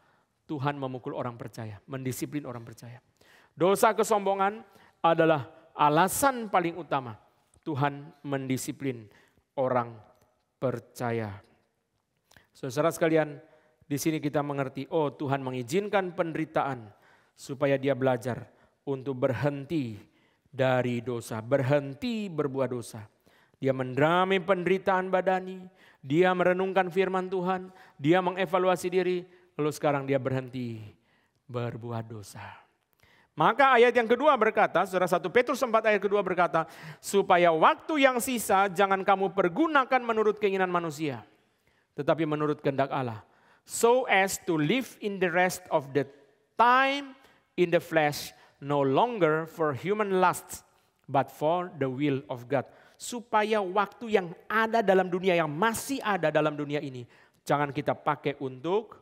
Tuhan memukul orang percaya, mendisiplin orang percaya. Dosa kesombongan adalah alasan paling utama Tuhan mendisiplin orang percaya. Saudara sekalian, Di sini kita mengerti, oh Tuhan mengizinkan penderitaan supaya dia belajar untuk berhenti dari dosa, berhenti berbuat dosa. Dia mendrami penderitaan badani, dia merenungkan firman Tuhan, dia mengevaluasi diri, lalu sekarang dia berhenti berbuat dosa. Maka ayat yang kedua berkata, Saudara 1 Petrus 4 ayat kedua berkata, supaya waktu yang sisa jangan kamu pergunakan menurut keinginan manusia, tetapi menurut kehendak Allah. So as to live in the rest of the time in the flesh, no longer for human lusts, but for the will of God. Supaya waktu yang ada dalam dunia, yang masih ada dalam dunia ini, jangan kita pakai untuk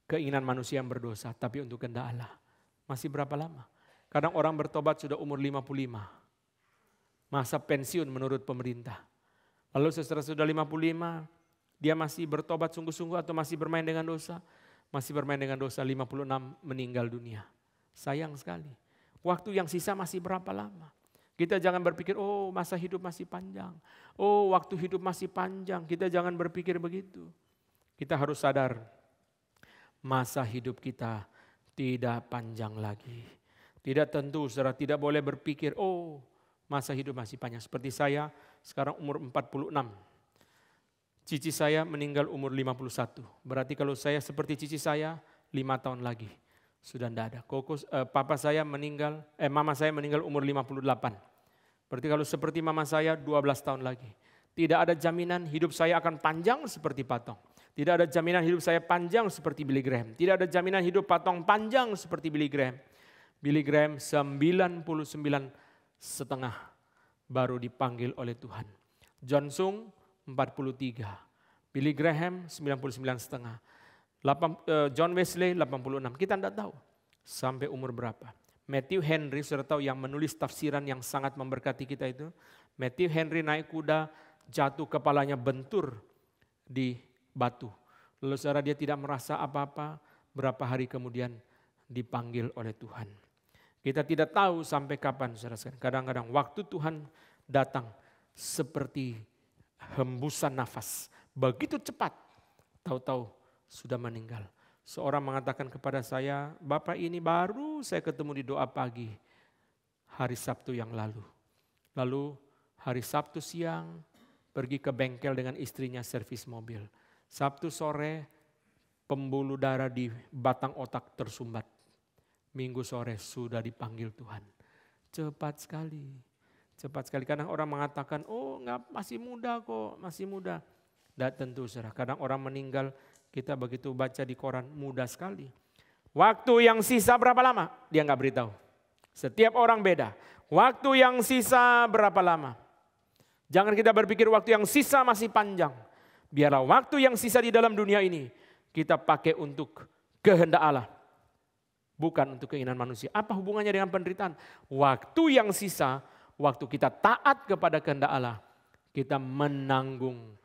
keinginan manusia yang berdosa, tapi untuk kehendak Allah. Masih berapa lama? Kadang orang bertobat sudah umur 55. Masa pensiun menurut pemerintah. Lalu setelah sudah 55, dia masih bertobat sungguh-sungguh atau masih bermain dengan dosa? Masih bermain dengan dosa, 56 meninggal dunia. Sayang sekali. Waktu yang sisa masih berapa lama? Kita jangan berpikir, oh masa hidup masih panjang. Oh waktu hidup masih panjang. Kita jangan berpikir begitu. Kita harus sadar, masa hidup kita tidak panjang lagi. Tidak tentu, saudara, tidak boleh berpikir, oh masa hidup masih panjang. Seperti saya, sekarang umur 46. Cici saya meninggal umur 51. Berarti kalau saya seperti cici saya, 5 tahun lagi sudah tidak ada. Mama saya meninggal umur 58. Berarti kalau seperti mama saya 12 tahun lagi. Tidak ada jaminan hidup saya akan panjang seperti Patong. Tidak ada jaminan hidup saya panjang seperti Billy Graham. Tidak ada jaminan hidup Patong panjang seperti Billy Graham. Billy Graham 99,5 baru dipanggil oleh Tuhan. John Sung 43. Billy Graham 99,5. John Wesley 86. Kita tidak tahu sampai umur berapa. Matthew Henry, saudara tahu yang menulis tafsiran yang sangat memberkati kita itu. Matthew Henry naik kuda, jatuh kepalanya bentur di batu. Lalu saudara dia tidak merasa apa-apa, berapa hari kemudian dipanggil oleh Tuhan. Kita tidak tahu sampai kapan saudara. Kadang-kadang waktu Tuhan datang seperti hembusan nafas. Begitu cepat, tahu-tahu sudah meninggal. Seorang mengatakan kepada saya, Bapak ini baru saya ketemu di doa pagi hari Sabtu yang lalu. Lalu hari Sabtu siang pergi ke bengkel dengan istrinya servis mobil. Sabtu sore pembuluh darah di batang otak tersumbat. Minggu sore sudah dipanggil Tuhan. Cepat sekali. Cepat sekali. Kadang orang mengatakan, oh enggak, masih muda kok, masih muda. Tidak tentu saudara. Kadang orang meninggal, kita begitu baca di koran, mudah sekali. Waktu yang sisa berapa lama? Dia enggak beritahu. Setiap orang beda. Waktu yang sisa berapa lama? Jangan kita berpikir waktu yang sisa masih panjang. Biarlah waktu yang sisa di dalam dunia ini kita pakai untuk kehendak Allah. Bukan untuk keinginan manusia. Apa hubungannya dengan penderitaan? Waktu yang sisa, waktu kita taat kepada kehendak Allah, kita menanggung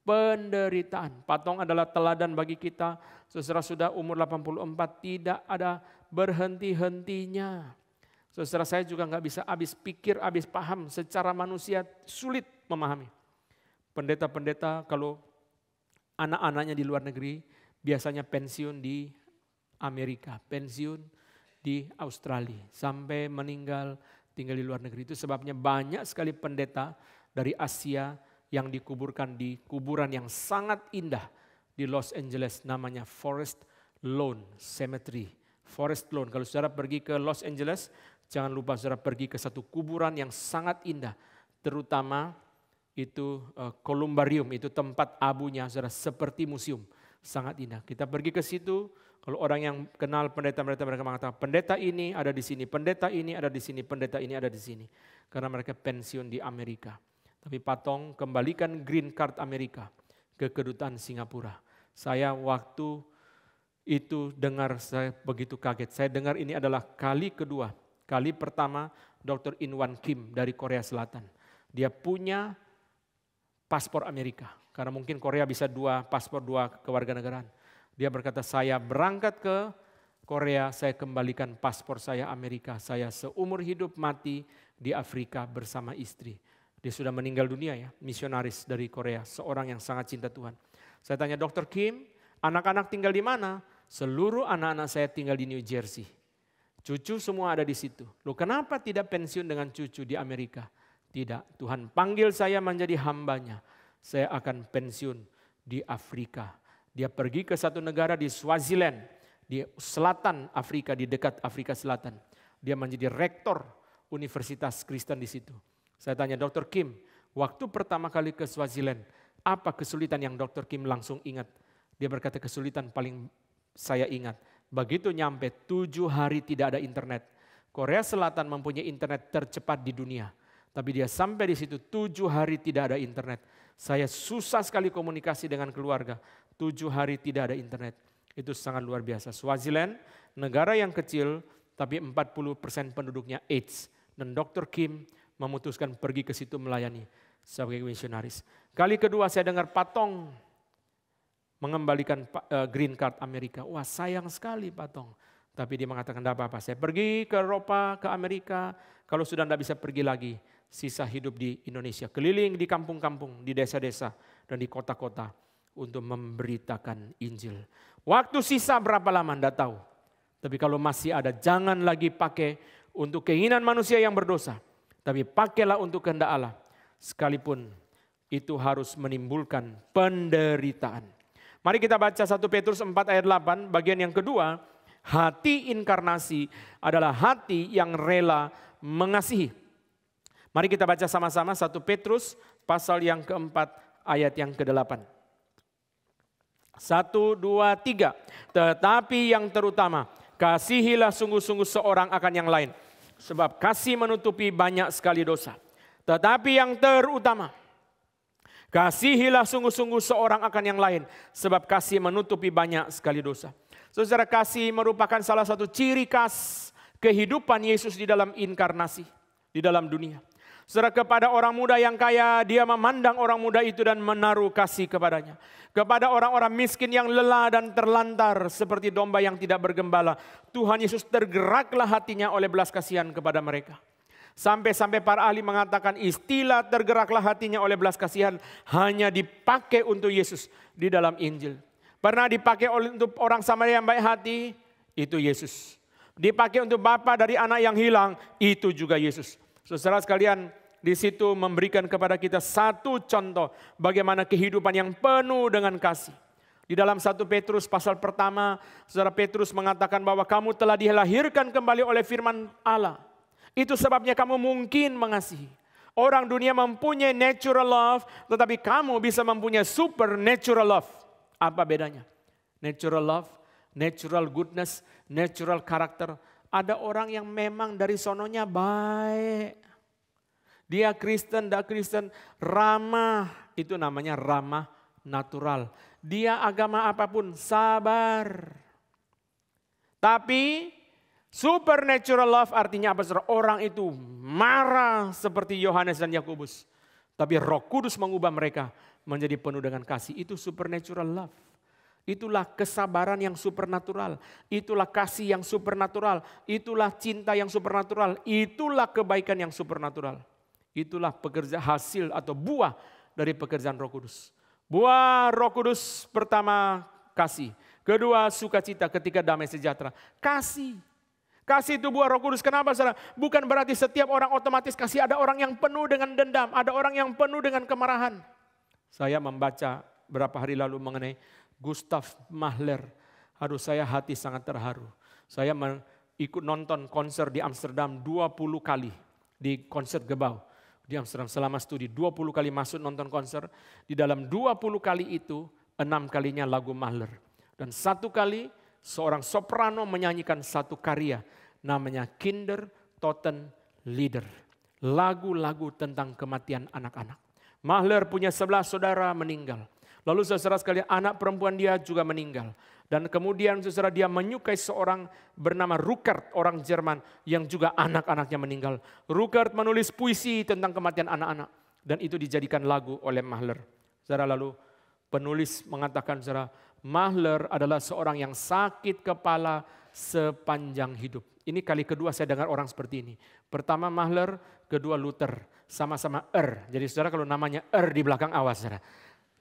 penderitaan. Patong adalah teladan bagi kita. Saudara sudah umur 84 tidak ada berhenti-hentinya. Saudara saya juga nggak bisa habis pikir, habis paham. Secara manusia sulit memahami. Pendeta-pendeta kalau anak-anaknya di luar negeri biasanya pensiun di Amerika, pensiun di Australia, sampai meninggal tinggal di luar negeri. Itu sebabnya banyak sekali pendeta dari Asia yang dikuburkan di kuburan yang sangat indah di Los Angeles, namanya Forest Lawn Cemetery. Forest Lawn, kalau saudara pergi ke Los Angeles, jangan lupa saudara pergi ke satu kuburan yang sangat indah, terutama itu Columbarium, itu tempat abunya saudara, seperti museum, sangat indah. Kita pergi ke situ. Kalau orang yang kenal pendeta-pendeta, mereka mengatakan pendeta ini ada di sini, pendeta ini ada di sini, pendeta ini ada di sini. Karena mereka pensiun di Amerika. Tapi Patong kembalikan green card Amerika ke kedutaan Singapura. Saya waktu itu dengar, saya begitu kaget. Saya dengar ini adalah kali kedua. Kali pertama Dr. In Wan Kim dari Korea Selatan. Dia punya paspor Amerika. Karena mungkin Korea bisa 2 paspor, 2 kewarganegaraan. Dia berkata, saya berangkat ke Korea, saya kembalikan paspor saya Amerika. Saya seumur hidup mati di Afrika bersama istri. Dia sudah meninggal dunia ya, misionaris dari Korea. Seorang yang sangat cinta Tuhan. Saya tanya, Dr. Kim, Anak-anak tinggal di mana? Seluruh anak-anak saya tinggal di New Jersey. Cucu semua ada di situ. Loh, kenapa tidak pensiun dengan cucu di Amerika? Tidak, Tuhan panggil saya menjadi hambanya. Saya akan pensiun di Afrika. Dia pergi ke satu negara di Swaziland, di selatan Afrika, di dekat Afrika Selatan. Dia menjadi rektor Universitas Kristen di situ. Saya tanya, Dr. Kim, waktu pertama kali ke Swaziland, apa kesulitan yang Dr. Kim langsung ingat? Dia berkata, kesulitan paling saya ingat, begitu nyampe 7 hari tidak ada internet. Korea Selatan mempunyai internet tercepat di dunia. Tapi dia sampai di situ 7 hari tidak ada internet. Saya susah sekali komunikasi dengan keluarga. 7 hari tidak ada internet. Itu sangat luar biasa. Swaziland, negara yang kecil, tapi 40% penduduknya AIDS. Dan Dr. Kim memutuskan pergi ke situ melayani sebagai misionaris. Kali kedua saya dengar Pak Tong mengembalikan green card Amerika. Wah, sayang sekali Pak Tong. Tapi dia mengatakan, tidak apa-apa, saya pergi ke Eropa, ke Amerika. Kalau sudah tidak bisa pergi lagi, sisa hidup di Indonesia. Keliling di kampung-kampung, di desa-desa, dan di kota-kota untuk memberitakan Injil. Waktu sisa berapa lama, tidak tahu. Tapi kalau masih ada, jangan lagi pakai untuk keinginan manusia yang berdosa. Tapi pakailah untuk kehendak Allah. Sekalipun itu harus menimbulkan penderitaan. Mari kita baca 1 Petrus 4 ayat 8, bagian yang kedua. Hati inkarnasi adalah hati yang rela mengasihi. Mari kita baca sama-sama 1 Petrus pasal yang keempat ayat yang ke-8. 1, 2, 3. Tetapi yang terutama, kasihilah sungguh-sungguh seorang akan yang lain. Sebab kasih menutupi banyak sekali dosa. Tetapi yang terutama, kasihilah sungguh-sungguh seorang akan yang lain. Sebab kasih menutupi banyak sekali dosa. Saudara, kasih merupakan salah satu ciri khas kehidupan Yesus di dalam inkarnasi, di dalam dunia. Saudara, kepada orang muda yang kaya, dia memandang orang muda itu dan menaruh kasih kepadanya. Kepada orang-orang miskin yang lelah dan terlantar seperti domba yang tidak bergembala, Tuhan Yesus tergeraklah hatinya oleh belas kasihan kepada mereka. Sampai-sampai para ahli mengatakan istilah tergeraklah hatinya oleh belas kasihan hanya dipakai untuk Yesus di dalam Injil. Pernah dipakai untuk orang Samaria yang baik hati, itu Yesus. Dipakai untuk bapa dari anak yang hilang, itu juga Yesus. Saudara sekalian, di situ memberikan kepada kita satu contoh bagaimana kehidupan yang penuh dengan kasih. Di dalam 1 Petrus pasal pertama, Saudara Petrus mengatakan bahwa kamu telah dilahirkan kembali oleh firman Allah. Itu sebabnya kamu mungkin mengasihi. Orang dunia mempunyai natural love, tetapi kamu bisa mempunyai supernatural love. Apa bedanya? Natural love, natural goodness, natural character. Ada orang yang memang dari sononya baik. Dia Kristen, tidak Kristen, ramah. Itu namanya ramah natural. Dia agama apapun, sabar. Tapi supernatural love artinya apa? Orang itu marah seperti Yohanes dan Yakobus. Tapi Roh Kudus mengubah mereka menjadi penuh dengan kasih. Itu supernatural love. Itulah kesabaran yang supernatural. Itulah kasih yang supernatural. Itulah cinta yang supernatural. Itulah kebaikan yang supernatural. Itulah hasil atau buah dari pekerjaan Roh Kudus. Buah Roh Kudus pertama kasih. Kedua sukacita, ketika damai sejahtera. Kasih. Kasih itu buah Roh Kudus. Kenapa saudara? Bukan berarti setiap orang otomatis kasih. Ada orang yang penuh dengan dendam. Ada orang yang penuh dengan kemarahan. Saya membaca beberapa hari lalu mengenai Gustav Mahler. Aduh, saya hati sangat terharu. Saya ikut nonton konser di Amsterdam 20 kali. Di konser Gebouw di Amsterdam selama studi. 20 kali masuk nonton konser. Di dalam 20 kali itu 6 kalinya lagu Mahler. Dan 1 kali seorang soprano menyanyikan satu karya. Namanya Kinder Toten Lieder. Lagu-lagu tentang kematian anak-anak. Mahler punya 11 saudara meninggal. Lalu saudara sekalian anak perempuan dia juga meninggal. Dan kemudian saudara dia menyukai seorang bernama Ruckert, orang Jerman yang juga anak-anaknya meninggal. Ruckert menulis puisi tentang kematian anak-anak. Dan itu dijadikan lagu oleh Mahler. Saudara, lalu penulis mengatakan saudara, Mahler adalah seorang yang sakit kepala sepanjang hidup. Ini kali kedua saya dengar orang seperti ini. Pertama Mahler, kedua Luther. Sama-sama Jadi saudara kalau namanya di belakang awas saudara.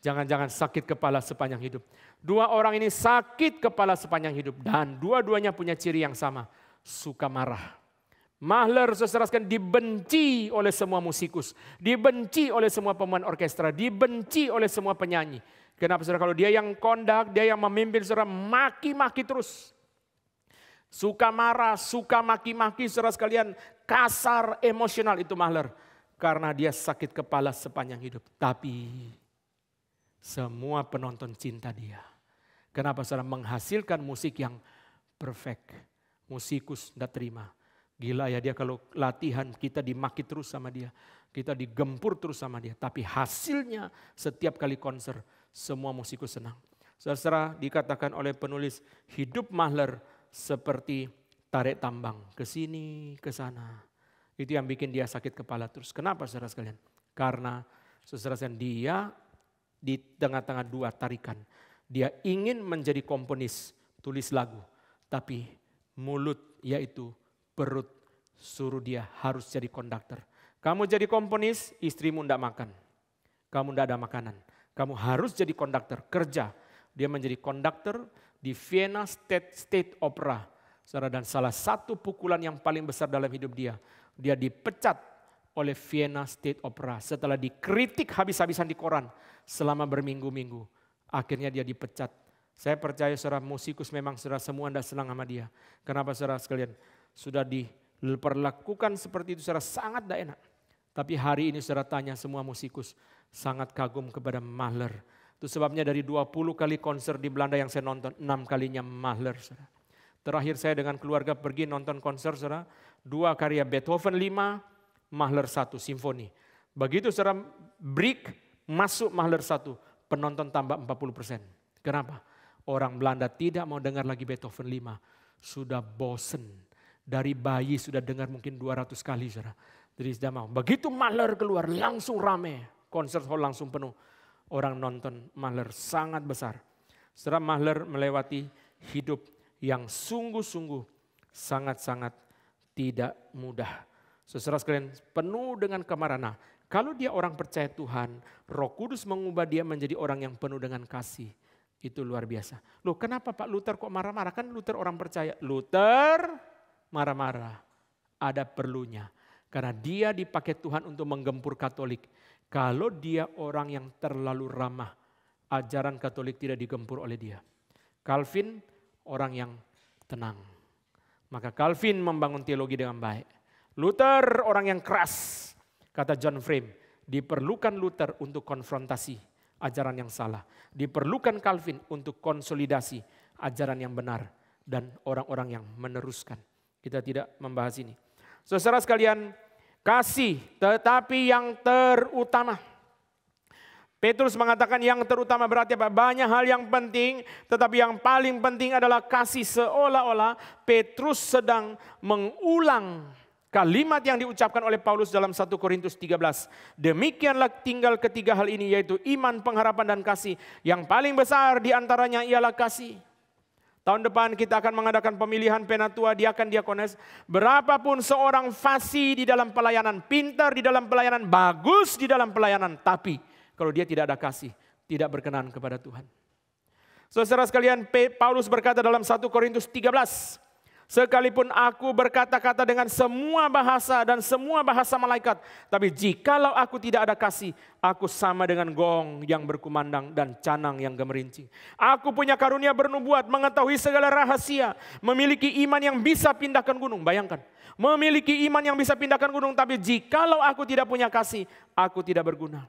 Jangan-jangan sakit kepala sepanjang hidup. Dua orang ini sakit kepala sepanjang hidup. Dan dua-duanya punya ciri yang sama. Suka marah. Mahler, saudara sekalian, dibenci oleh semua musikus. Dibenci oleh semua pemain orkestra. Dibenci oleh semua penyanyi. Kenapa saudara? Kalau dia yang kondak, dia yang memimpin, saudara maki-maki terus. Suka marah, suka maki-maki, saudara sekalian. Kasar, emosional, itu Mahler. Karena dia sakit kepala sepanjang hidup. Tapi semua penonton cinta dia. Kenapa saudara? Menghasilkan musik yang perfect. Musikus tidak terima. Gila ya dia kalau latihan kita dimaki terus sama dia. Kita digempur terus sama dia. Tapi hasilnya setiap kali konser semua musikus senang. Saudara dikatakan oleh penulis hidup Mahler seperti tarik tambang. Ke sini, ke sana. Itu yang bikin dia sakit kepala terus. Kenapa saudara sekalian? Karena saudara sekalian dia di tengah-tengah dua tarikan. Dia ingin menjadi komponis, tulis lagu. Tapi mulut yaitu perut suruh dia harus jadi konduktor. Kamu jadi komponis, istrimu tidak makan. Kamu tidak ada makanan. Kamu harus jadi konduktor, kerja. Dia menjadi konduktor di Vienna State Opera. Dan salah satu pukulan yang paling besar dalam hidup dia. Dia dipecat oleh Vienna State Opera setelah dikritik habis-habisan di koran selama berminggu-minggu. Akhirnya dia dipecat. Saya percaya saudara musikus memang saudara semua tidak senang sama dia. Kenapa saudara sekalian? Sudah diperlakukan seperti itu saudara sangat tidak enak. Tapi hari ini saudara tanya semua musikus sangat kagum kepada Mahler. Itu sebabnya dari 20 kali konser di Belanda yang saya nonton, 6 kalinya Mahler saudara. Terakhir saya dengan keluarga pergi nonton konser saudara. 2 karya Beethoven 5, Mahler 1, simfoni. Begitu saudara break, masuk Mahler 1, penonton tambah 40%. Kenapa? Orang Belanda tidak mau dengar lagi Beethoven 5. Sudah bosen. Dari bayi sudah dengar mungkin 200 kali saudara. Jadi sudah mau. Begitu Mahler keluar langsung rame. Konser hall langsung penuh. Orang nonton Mahler sangat besar. Saudara Mahler melewati hidup yang sungguh-sungguh sangat-sangat tidak mudah. Saudara sekalian penuh dengan kemarahan. Nah, kalau dia orang percaya Tuhan, Roh Kudus mengubah dia menjadi orang yang penuh dengan kasih. Itu luar biasa. Loh kenapa Pak Luther kok marah-marah? Kan Luther orang percaya. Luther marah-marah. Ada perlunya. Karena dia dipakai Tuhan untuk menggempur Katolik. Kalau dia orang yang terlalu ramah, ajaran Katolik tidak digempur oleh dia. Calvin orang yang tenang. Maka Calvin membangun teologi dengan baik. Luther orang yang keras. Kata John Frame, diperlukan Luther untuk konfrontasi ajaran yang salah. Diperlukan Calvin untuk konsolidasi ajaran yang benar. Dan orang-orang yang meneruskan. Kita tidak membahas ini. Saudara sekalian, kasih tetapi yang terutama. Petrus mengatakan yang terutama berarti apa? Banyak hal yang penting, tetapi yang paling penting adalah kasih. Seolah-olah Petrus sedang mengulang kalimat yang diucapkan oleh Paulus dalam 1 Korintus 13. Demikianlah tinggal ketiga hal ini, yaitu iman, pengharapan, dan kasih. Yang paling besar diantaranya ialah kasih. Tahun depan kita akan mengadakan pemilihan penatua, diakan, diakones. Berapapun seorang fasih di dalam pelayanan, pintar di dalam pelayanan, bagus di dalam pelayanan. Tapi kalau dia tidak ada kasih, tidak berkenan kepada Tuhan. Saudara sekalian, Paulus berkata dalam 1 Korintus 13. Sekalipun aku berkata-kata dengan semua bahasa dan semua bahasa malaikat. Tapi jikalau aku tidak ada kasih, aku sama dengan gong yang berkumandang dan canang yang gemerincing. Aku punya karunia bernubuat, mengetahui segala rahasia. Memiliki iman yang bisa pindahkan gunung. Bayangkan, memiliki iman yang bisa pindahkan gunung. Tapi jikalau aku tidak punya kasih, aku tidak berguna.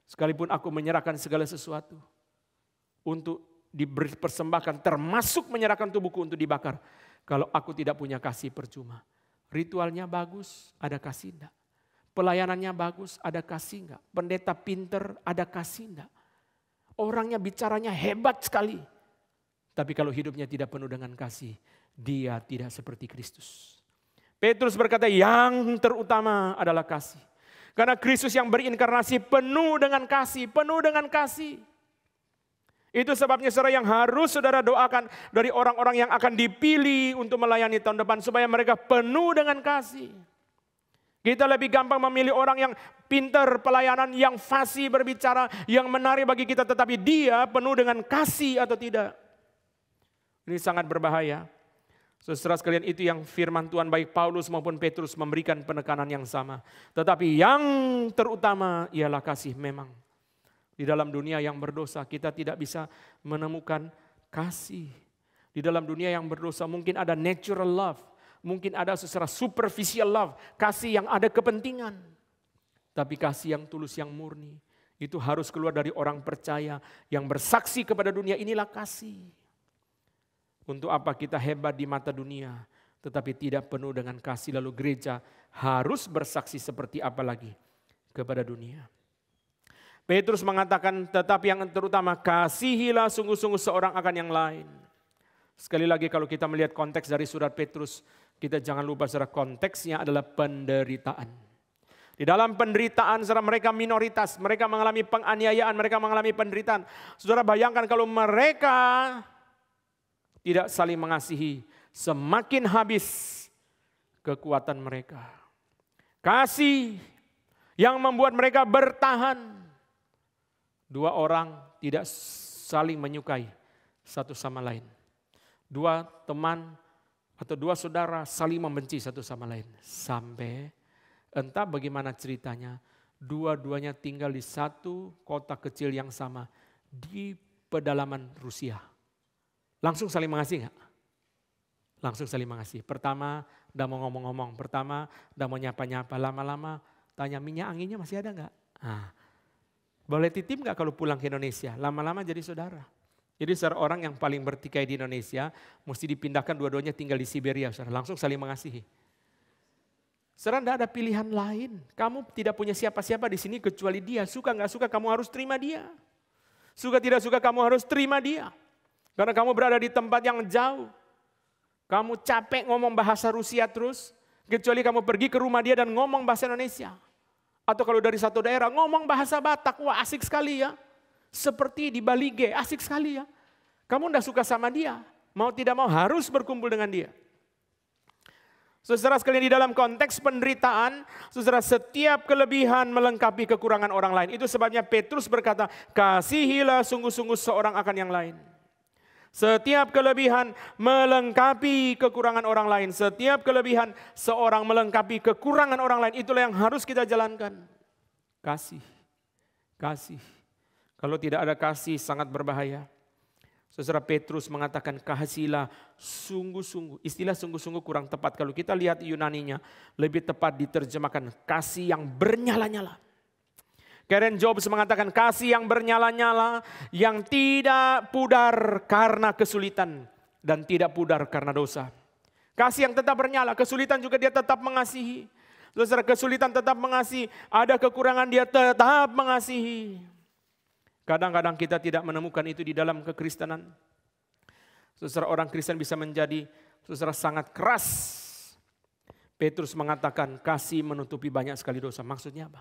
Sekalipun aku menyerahkan segala sesuatu untuk dipersembahkan, termasuk menyerahkan tubuhku untuk dibakar. Kalau aku tidak punya kasih percuma. Ritualnya bagus, ada kasih enggak? Pelayanannya bagus, ada kasih enggak? Pendeta pinter, ada kasih enggak? Orangnya bicaranya hebat sekali. Tapi kalau hidupnya tidak penuh dengan kasih, dia tidak seperti Kristus. Petrus berkata yang terutama adalah kasih. Karena Kristus yang berinkarnasi penuh dengan kasih, penuh dengan kasih. Itu sebabnya saudara yang harus saudara doakan dari orang-orang yang akan dipilih untuk melayani tahun depan supaya mereka penuh dengan kasih. Kita lebih gampang memilih orang yang pintar pelayanan, yang fasih berbicara, yang menarik bagi kita, tetapi dia penuh dengan kasih atau tidak. Ini sangat berbahaya. Saudara sekalian, itu yang firman Tuhan baik Paulus maupun Petrus memberikan penekanan yang sama. Tetapi yang terutama ialah kasih memang. Di dalam dunia yang berdosa kita tidak bisa menemukan kasih. Di dalam dunia yang berdosa mungkin ada natural love. Mungkin ada secara superficial love. Kasih yang ada kepentingan. Tapi kasih yang tulus, yang murni. Itu harus keluar dari orang percaya yang bersaksi kepada dunia, inilah kasih. Untuk apa kita hebat di mata dunia, tetapi tidak penuh dengan kasih. Lalu gereja harus bersaksi seperti apa lagi kepada dunia. Petrus mengatakan, tetapi yang terutama kasihilah sungguh-sungguh seorang akan yang lain. Sekali lagi kalau kita melihat konteks dari surat Petrus, kita jangan lupa saudara, konteksnya adalah penderitaan. Di dalam penderitaan saudara, mereka minoritas, mereka mengalami penganiayaan, mereka mengalami penderitaan. Saudara bayangkan kalau mereka tidak saling mengasihi, semakin habis kekuatan mereka. Kasih yang membuat mereka bertahan. Dua orang tidak saling menyukai satu sama lain. Dua teman atau dua saudara saling membenci satu sama lain. Sampai entah bagaimana ceritanya, dua-duanya tinggal di satu kota kecil yang sama di pedalaman Rusia. Langsung saling mengasihi enggak? Langsung saling mengasihi. Pertama udah mau ngomong-ngomong, pertama udah mau nyapa-nyapa, lama-lama tanya minyak anginnya masih ada enggak? Nah, boleh titip enggak kalau pulang ke Indonesia? Lama-lama jadi saudara. Jadi saudara, orang yang paling bertikai di Indonesia mesti dipindahkan dua-duanya tinggal di Siberia, saudara. Langsung saling mengasihi. Saudara, tidak ada pilihan lain. Kamu tidak punya siapa-siapa di sini kecuali dia. Suka nggak suka kamu harus terima dia. Suka tidak suka kamu harus terima dia. Karena kamu berada di tempat yang jauh. Kamu capek ngomong bahasa Rusia terus. Kecuali kamu pergi ke rumah dia dan ngomong bahasa Indonesia. Atau kalau dari satu daerah ngomong bahasa Batak. Wah asik sekali ya. Seperti di Bali G, asik sekali ya. Kamu tidak suka sama dia. Mau tidak mau harus berkumpul dengan dia. Saudara sekalian, di dalam konteks penderitaan, saudara, setiap kelebihan melengkapi kekurangan orang lain. Itu sebabnya Petrus berkata, kasihilah sungguh-sungguh seorang akan yang lain. Setiap kelebihan melengkapi kekurangan orang lain. Setiap kelebihan seorang melengkapi kekurangan orang lain. Itulah yang harus kita jalankan. Kasih. Kasih. Kalau tidak ada kasih sangat berbahaya. Saudara, Petrus mengatakan kasihilah sungguh-sungguh. Istilah sungguh-sungguh kurang tepat. Kalau kita lihat Yunaninya lebih tepat diterjemahkan kasih yang bernyala-nyala. Karen Jobs mengatakan kasih yang bernyala-nyala, yang tidak pudar karena kesulitan dan tidak pudar karena dosa. Kasih yang tetap bernyala, kesulitan juga dia tetap mengasihi. Saudara, kesulitan tetap mengasihi, ada kekurangan dia tetap mengasihi. Kadang-kadang kita tidak menemukan itu di dalam kekristenan. Saudara, orang Kristen bisa menjadi saudara sangat keras. Petrus mengatakan kasih menutupi banyak sekali dosa. Maksudnya apa?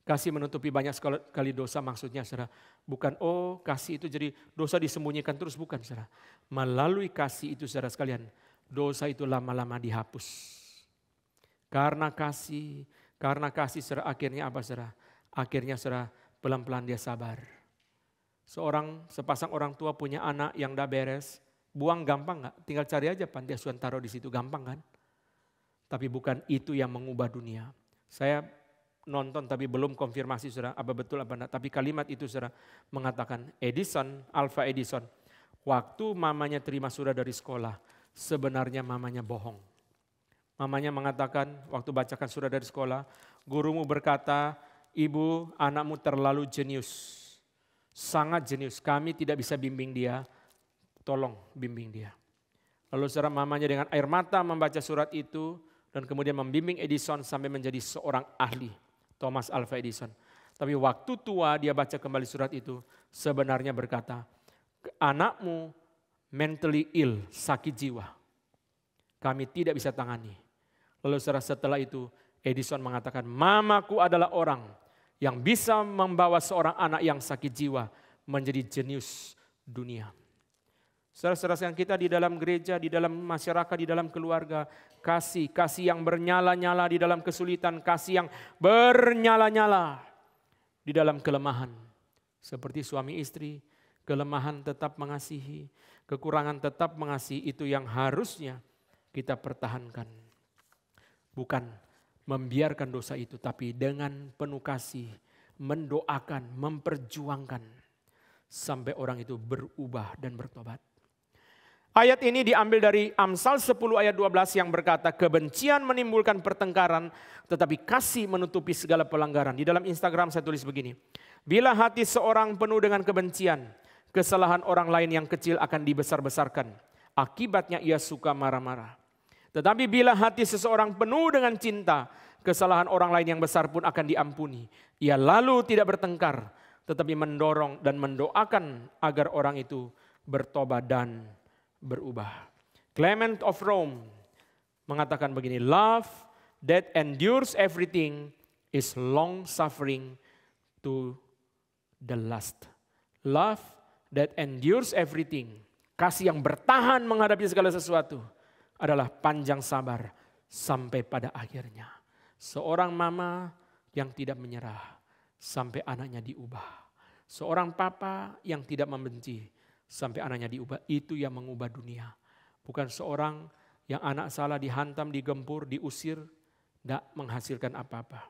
Kasih menutupi banyak sekali dosa maksudnya saudara. Bukan kasih itu jadi dosa disembunyikan terus, bukan saudara. Melalui kasih itu saudara sekalian, dosa itu lama-lama dihapus. Karena kasih saudara, akhirnya apa saudara? Akhirnya saudara, pelan-pelan dia sabar. Sepasang orang tua punya anak yang udah beres, buang gampang gak? Tinggal cari aja panti asuhan, taruh di situ, gampang kan? Tapi bukan itu yang mengubah dunia. Saya nonton tapi belum konfirmasi saudara, apa betul apa enggak. Tapi kalimat itu saudara mengatakan Alpha Edison, waktu mamanya terima surat dari sekolah, sebenarnya mamanya bohong. Mamanya mengatakan waktu bacakan surat dari sekolah, gurumu berkata, ibu, anakmu terlalu jenius, sangat jenius. Kami tidak bisa bimbing dia, tolong bimbing dia. Lalu saudara, mamanya dengan air mata membaca surat itu dan kemudian membimbing Edison sampai menjadi seorang ahli, Thomas Alva Edison. Tapi waktu tua dia baca kembali surat itu, sebenarnya berkata, anakmu mentally ill, sakit jiwa. Kami tidak bisa tangani. Lalu saudara, setelah itu Edison mengatakan, mamaku adalah orang yang bisa membawa seorang anak yang sakit jiwa menjadi jenius dunia. Saudara-saudara kita di dalam gereja, di dalam masyarakat, di dalam keluarga, kasih yang bernyala-nyala di dalam kesulitan, kasih yang bernyala-nyala di dalam kelemahan. Seperti suami istri, kelemahan tetap mengasihi, kekurangan tetap mengasihi, itu yang harusnya kita pertahankan. Bukan membiarkan dosa itu, tapi dengan penuh kasih, mendoakan, memperjuangkan, sampai orang itu berubah dan bertobat. Ayat ini diambil dari Amsal 10 ayat 12 yang berkata, kebencian menimbulkan pertengkaran, tetapi kasih menutupi segala pelanggaran. Di dalam Instagram saya tulis begini, bila hati seorang penuh dengan kebencian, kesalahan orang lain yang kecil akan dibesar-besarkan. Akibatnya ia suka marah-marah. Tetapi bila hati seseorang penuh dengan cinta, kesalahan orang lain yang besar pun akan diampuni. Ia lalu tidak bertengkar, tetapi mendorong dan mendoakan agar orang itu bertobat dan berubah. Clement of Rome mengatakan begini, love that endures everything is long suffering to the last. Love that endures everything, kasih yang bertahan menghadapi segala sesuatu, adalah panjang sabar sampai pada akhirnya. Seorang mama yang tidak menyerah sampai anaknya diubah. Seorang papa yang tidak membenci sampai anaknya diubah. Itu yang mengubah dunia. Bukan seorang yang anak salah dihantam, digempur, diusir, tidak menghasilkan apa-apa.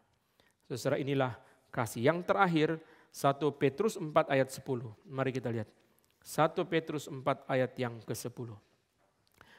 Saudara, inilah kasih. Yang terakhir 1 Petrus 4 ayat 10. Mari kita lihat. 1 Petrus 4 ayat yang ke-10.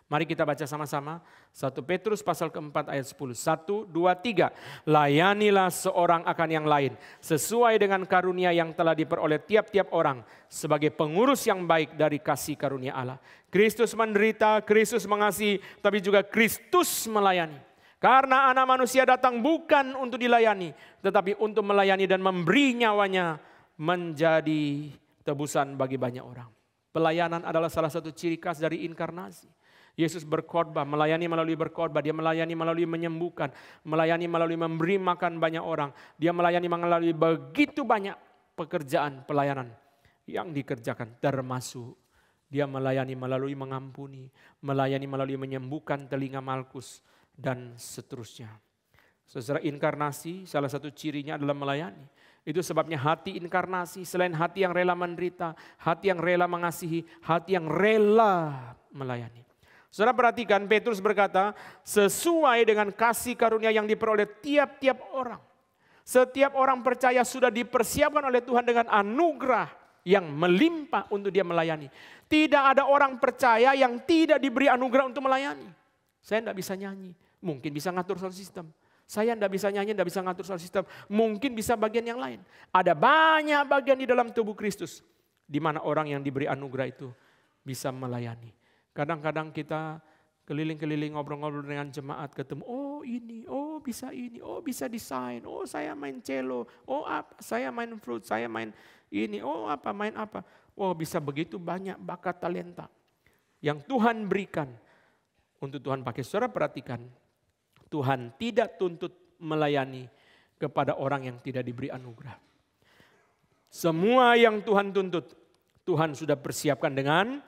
Mari kita baca sama-sama. 1 Petrus pasal keempat ayat 10. 1, 2, 3. Layanilah seorang akan yang lain, sesuai dengan karunia yang telah diperoleh tiap-tiap orang, sebagai pengurus yang baik dari kasih karunia Allah. Kristus menderita, Kristus mengasihi, tapi juga Kristus melayani. Karena anak manusia datang bukan untuk dilayani, tetapi untuk melayani dan memberi nyawanya menjadi tebusan bagi banyak orang. Pelayanan adalah salah satu ciri khas dari inkarnasi. Yesus berkhotbah, melayani melalui berkhotbah, dia melayani melalui menyembuhkan, melayani melalui memberi makan banyak orang. Dia melayani melalui begitu banyak pekerjaan pelayanan yang dikerjakan, termasuk dia melayani melalui mengampuni, melayani melalui menyembuhkan telinga Malkus, dan seterusnya. Saudara, inkarnasi salah satu cirinya adalah melayani. Itu sebabnya hati inkarnasi, selain hati yang rela menderita, hati yang rela mengasihi, hati yang rela melayani. Saudara perhatikan, Petrus berkata, sesuai dengan kasih karunia yang diperoleh tiap-tiap orang. Setiap orang percaya sudah dipersiapkan oleh Tuhan dengan anugerah yang melimpah untuk dia melayani. Tidak ada orang percaya yang tidak diberi anugerah untuk melayani. Saya tidak bisa nyanyi, mungkin bisa ngatur sound system. Saya tidak bisa nyanyi, tidak bisa ngatur sound system, mungkin bisa bagian yang lain. Ada banyak bagian di dalam tubuh Kristus, di mana orang yang diberi anugerah itu bisa melayani. Kadang-kadang kita keliling-keliling ngobrol-ngobrol dengan jemaat, ketemu, oh ini, oh bisa desain, oh saya main cello, oh apa, saya main flute, saya main ini, oh apa, main apa. Oh bisa begitu banyak bakat talenta yang Tuhan berikan untuk Tuhan pakai. Saudara perhatikan, Tuhan tidak tuntut melayani kepada orang yang tidak diberi anugerah. Semua yang Tuhan tuntut, Tuhan sudah persiapkan dengan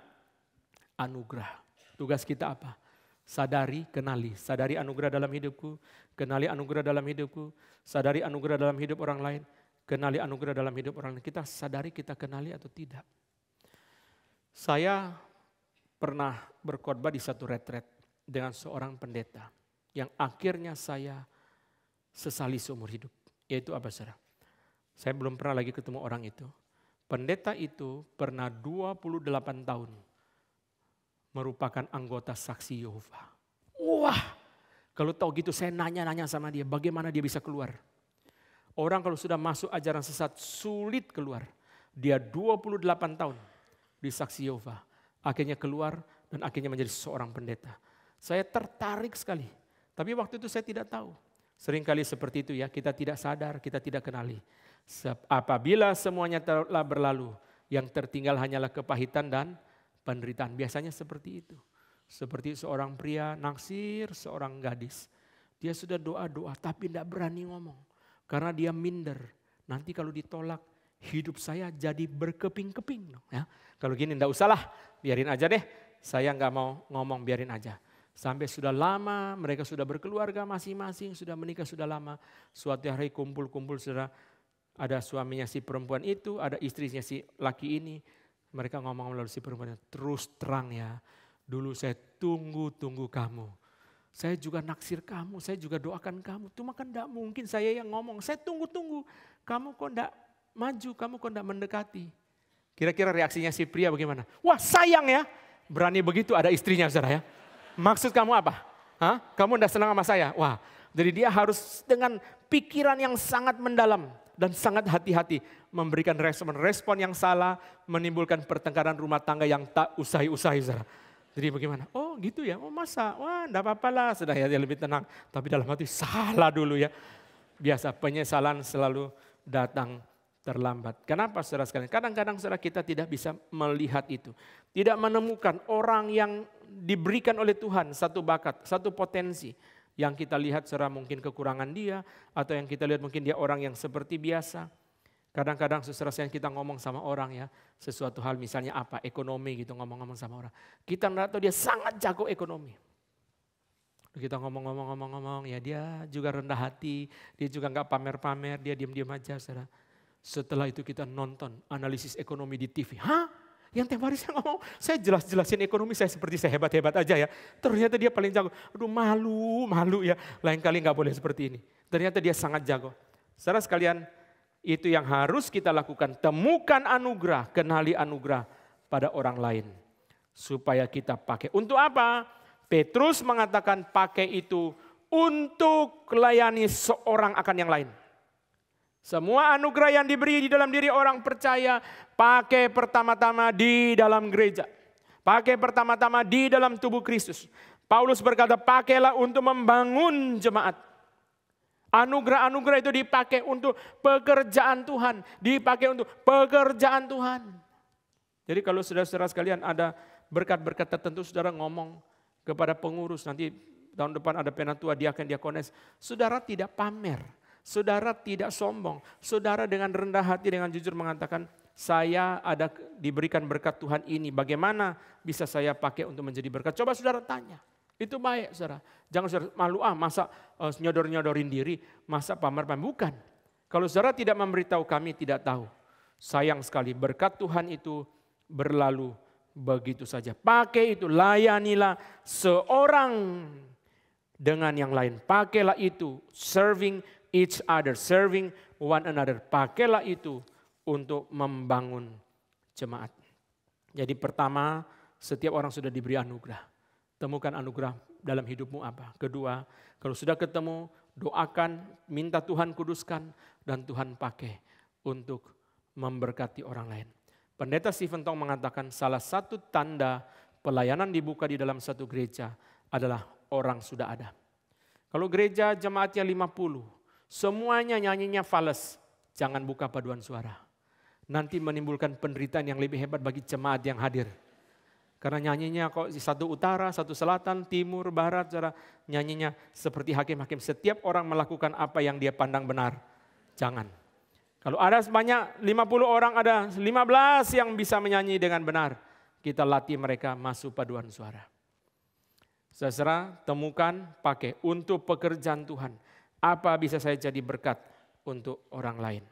anugerah. Tugas kita apa? Sadari, kenali. Sadari anugerah dalam hidupku, kenali anugerah dalam hidupku, sadari anugerah dalam hidup orang lain, kenali anugerah dalam hidup orang lain. Kita sadari, kita kenali atau tidak? Saya pernah berkhotbah di satu retret dengan seorang pendeta yang akhirnya saya sesali seumur hidup. Yaitu apa, saudara? Saya belum pernah lagi ketemu orang itu. Pendeta itu pernah 28 tahun merupakan anggota saksi Yehova. Wah, kalau tahu gitu saya nanya-nanya sama dia, bagaimana dia bisa keluar. Orang kalau sudah masuk ajaran sesat sulit keluar. Dia 28 tahun di saksi Yehova. Akhirnya keluar dan akhirnya menjadi seorang pendeta. Saya tertarik sekali, tapi waktu itu saya tidak tahu. Seringkali seperti itu ya, kita tidak sadar, kita tidak kenali. Apabila semuanya telah berlalu, yang tertinggal hanyalah kepahitan dan penderitaan. Biasanya seperti itu. Seperti seorang pria naksir seorang gadis. Dia sudah doa-doa tapi tidak berani ngomong. Karena dia minder. Nanti kalau ditolak hidup saya jadi berkeping-keping. Ya. Kalau gini enggak usahlah, biarin aja deh. Saya enggak mau ngomong, biarin aja. Sampai sudah lama, mereka sudah berkeluarga masing-masing, sudah menikah sudah lama. Suatu hari kumpul-kumpul, saudara, ada suaminya si perempuan itu, ada istrinya si laki ini. Mereka ngomong lalu si perempuan, terus terang ya, dulu saya tunggu-tunggu kamu. Saya juga naksir kamu, saya juga doakan kamu. Cuma kan enggak mungkin saya yang ngomong, saya tunggu-tunggu. Kamu kok enggak maju, kamu kok enggak mendekati. Kira-kira reaksinya si pria bagaimana? Wah sayang ya, berani begitu ada istrinya saudara ya. Maksud kamu apa? Hah? Kamu enggak senang sama saya? Wah, jadi dia harus dengan pikiran yang sangat mendalam dan sangat hati-hati memberikan respon yang salah, menimbulkan pertengkaran rumah tangga yang tak usai-usai saudara. Jadi bagaimana? Oh gitu ya, oh masa? Wah enggak apa-apa lah, sudah ya dia lebih tenang. Tapi dalam hati salah dulu ya. Biasa penyesalan selalu datang terlambat. Kenapa saudara sekalian? Kadang-kadang saudara kita tidak bisa melihat itu. Tidak menemukan orang yang diberikan oleh Tuhan satu bakat, satu potensi. Yang kita lihat saudara mungkin kekurangan dia, atau yang kita lihat mungkin dia orang yang seperti biasa. Kadang-kadang saudara yang kita ngomong sama orang ya, sesuatu hal misalnya apa, ekonomi gitu, ngomong-ngomong sama orang. Kita nggak tahu dia sangat jago ekonomi. Kita ngomong-ngomong, ya dia juga rendah hati, dia juga nggak pamer-pamer, dia diam-diam aja saudara. Setelah itu kita nonton analisis ekonomi di TV. Hah? Yang tiap hari saya ngomong, saya jelas-jelasin ekonomi saya seperti saya hebat-hebat aja ya. Ternyata dia paling jago. Aduh malu ya, lain kali nggak boleh seperti ini. Ternyata dia sangat jago. Saudara sekalian, itu yang harus kita lakukan. Temukan anugerah, kenali anugerah pada orang lain. Supaya kita pakai. Untuk apa? Petrus mengatakan pakai itu untuk melayani seorang akan yang lain. Semua anugerah yang diberi di dalam diri orang percaya, pakai pertama-tama di dalam gereja. Pakai pertama-tama di dalam tubuh Kristus. Paulus berkata, pakailah untuk membangun jemaat. Anugerah-anugerah itu dipakai untuk pekerjaan Tuhan. Dipakai untuk pekerjaan Tuhan. Jadi kalau saudara-saudara sekalian ada berkat-berkat tertentu, saudara ngomong kepada pengurus, nanti tahun depan ada penatua, diakones. Saudara tidak pamer, saudara tidak sombong. Saudara dengan rendah hati, dengan jujur mengatakan, saya ada diberikan berkat Tuhan ini. Bagaimana bisa saya pakai untuk menjadi berkat? Coba saudara tanya. Itu baik saudara. Jangan saudara malu masa nyodor-nyodorin diri, masa pamer-pamer. Bukan. Kalau saudara tidak memberitahu, kami tidak tahu. Sayang sekali berkat Tuhan itu berlalu begitu saja. Pakai itu, layanilah seorang dengan yang lain. Pakailah itu, serving each other, serving one another. Pakailah itu untuk membangun jemaat. Jadi pertama, setiap orang sudah diberi anugerah. Temukan anugerah dalam hidupmu apa. Kedua, kalau sudah ketemu, doakan, minta Tuhan kuduskan, dan Tuhan pakai untuk memberkati orang lain. Pendeta Stephen Tong mengatakan salah satu tanda pelayanan dibuka di dalam satu gereja adalah orang sudah ada. Kalau gereja jemaatnya 50, semuanya nyanyinya fales, jangan buka paduan suara. Nanti menimbulkan penderitaan yang lebih hebat bagi jemaat yang hadir. Karena nyanyinya kok satu utara, satu selatan, timur, barat, saudara, nyanyinya seperti hakim-hakim. Setiap orang melakukan apa yang dia pandang benar. Jangan. Kalau ada sebanyak 50 orang, ada 15 yang bisa menyanyi dengan benar. Kita latih mereka masuk paduan suara. Saudara, temukan, pakai untuk pekerjaan Tuhan. Apa bisa saya jadi berkat untuk orang lain.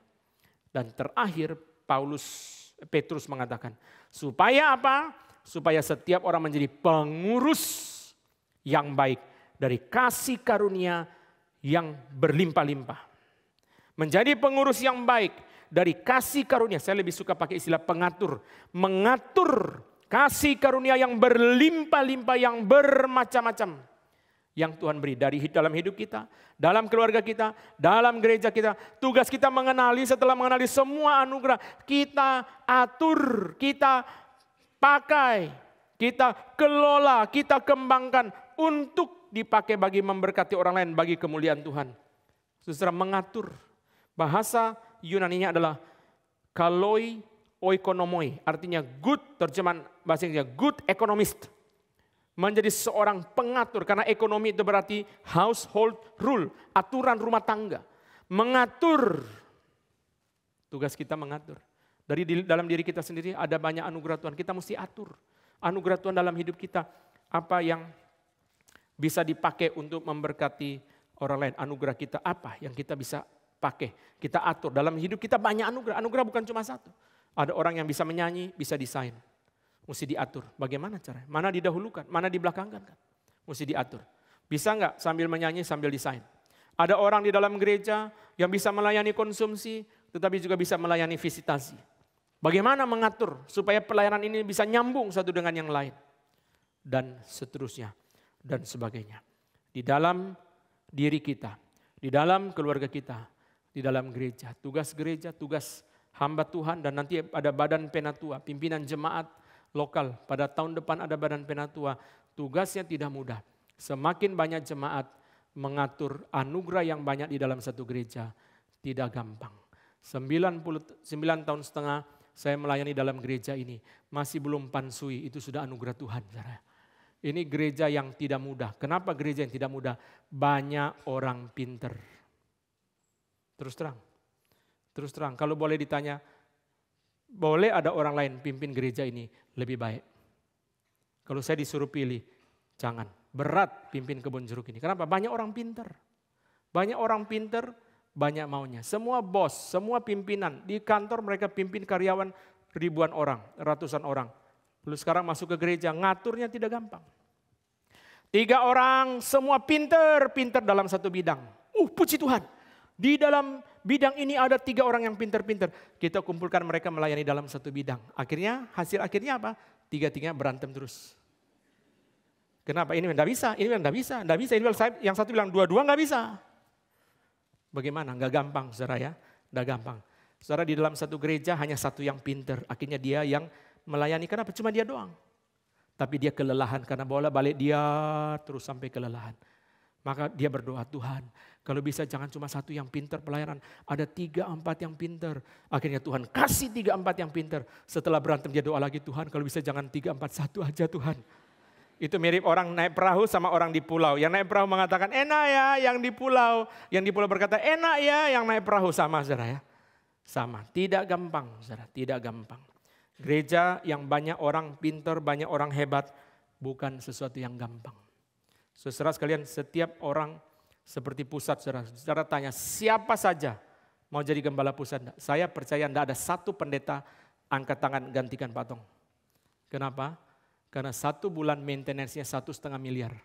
Dan terakhir Petrus mengatakan, supaya apa? Supaya setiap orang menjadi pengurus yang baik dari kasih karunia yang berlimpah-limpah. Menjadi pengurus yang baik dari kasih karunia. Saya lebih suka pakai istilah pengatur. Mengatur kasih karunia yang berlimpah-limpah, yang bermacam-macam. Yang Tuhan beri dari dalam hidup kita, dalam keluarga kita, dalam gereja kita. Tugas kita mengenali, setelah mengenali semua anugerah, kita atur, kita pakai, kita kelola, kita kembangkan untuk dipakai bagi memberkati orang lain, bagi kemuliaan Tuhan. Saudara, mengatur. Bahasa Yunaninya adalah kaloi oikonomoi, artinya good, terjemahan bahasa Inggrisnya good economist. Menjadi seorang pengatur, karena ekonomi itu berarti household rule, aturan rumah tangga. Mengatur Tugas kita mengatur. Dalam diri kita sendiri ada banyak anugerah Tuhan. Kita mesti atur anugerah Tuhan dalam hidup kita. Apa yang bisa dipakai untuk memberkati orang lain. Anugerah kita apa yang kita bisa pakai. Kita atur. Dalam hidup kita banyak anugerah. Anugerah bukan cuma satu. Ada orang yang bisa menyanyi, bisa desain. Mesti diatur. Bagaimana caranya? Mana didahulukan, mana dibelakangkan. Mesti diatur. Bisa enggak sambil menyanyi, sambil desain? Ada orang di dalam gereja yang bisa melayani konsumsi, tetapi juga bisa melayani visitasi. Bagaimana mengatur supaya pelayanan ini bisa nyambung satu dengan yang lain. Dan seterusnya, dan sebagainya. Di dalam diri kita, di dalam keluarga kita, di dalam gereja. Tugas gereja, tugas hamba Tuhan, dan nanti ada badan penatua, pimpinan jemaat lokal. Pada tahun depan ada badan penatua. Tugasnya tidak mudah. Semakin banyak jemaat mengatur anugerah yang banyak di dalam satu gereja, tidak gampang. 99 tahun setengah saya melayani dalam gereja ini, masih belum pansui, itu sudah anugerah Tuhan. Ini gereja yang tidak mudah. Kenapa gereja yang tidak mudah? Banyak orang pinter. Terus terang, kalau boleh ditanya, boleh ada orang lain pimpin gereja ini lebih baik? Kalau saya disuruh pilih, jangan. Berat pimpin kebun jeruk ini. Kenapa? Banyak orang pinter. Banyak orang pinter, banyak maunya. Semua bos, semua pimpinan. Di kantor mereka pimpin karyawan ribuan orang, ratusan orang. Lalu sekarang masuk ke gereja, ngaturnya tidak gampang. 3 orang, semua pinter dalam satu bidang. Puji Tuhan. Di dalam bidang ini ada 3 orang yang pinter-pinter. Kita kumpulkan mereka melayani dalam satu bidang. Akhirnya, hasil akhirnya apa? 3-3 berantem terus. Kenapa? Ini enggak bisa, ini enggak bisa, enggak bisa. Ini yang satu bilang 2-2 enggak bisa. Bagaimana? Enggak gampang, saudara ya. Enggak gampang. Saudara, di dalam satu gereja hanya satu yang pinter. Akhirnya dia yang melayani. Kenapa? Cuma dia doang. Tapi dia kelelahan karena bola-balik dia terus sampai kelelahan. Maka dia berdoa, Tuhan kalau bisa jangan cuma satu yang pinter pelayanan. Ada 3-4 yang pinter. Akhirnya Tuhan kasih 3-4 yang pinter. Setelah berantem dia doa lagi, Tuhan kalau bisa jangan 3-4-1 aja Tuhan. Itu mirip orang naik perahu sama orang di pulau. Yang naik perahu mengatakan enak ya, yang di pulau berkata enak ya, yang naik perahu. Sama saudara ya. Sama, tidak gampang saudara, tidak gampang. Gereja yang banyak orang pintar, banyak orang hebat, bukan sesuatu yang gampang. Saudara sekalian, setiap orang seperti pusat, saudara tanya siapa saja mau jadi gembala pusat. Saya percaya tidak ada satu pendeta angkat tangan gantikan Pak Tong. Kenapa? Karena 1 bulan maintenance-nya 1,5 miliar.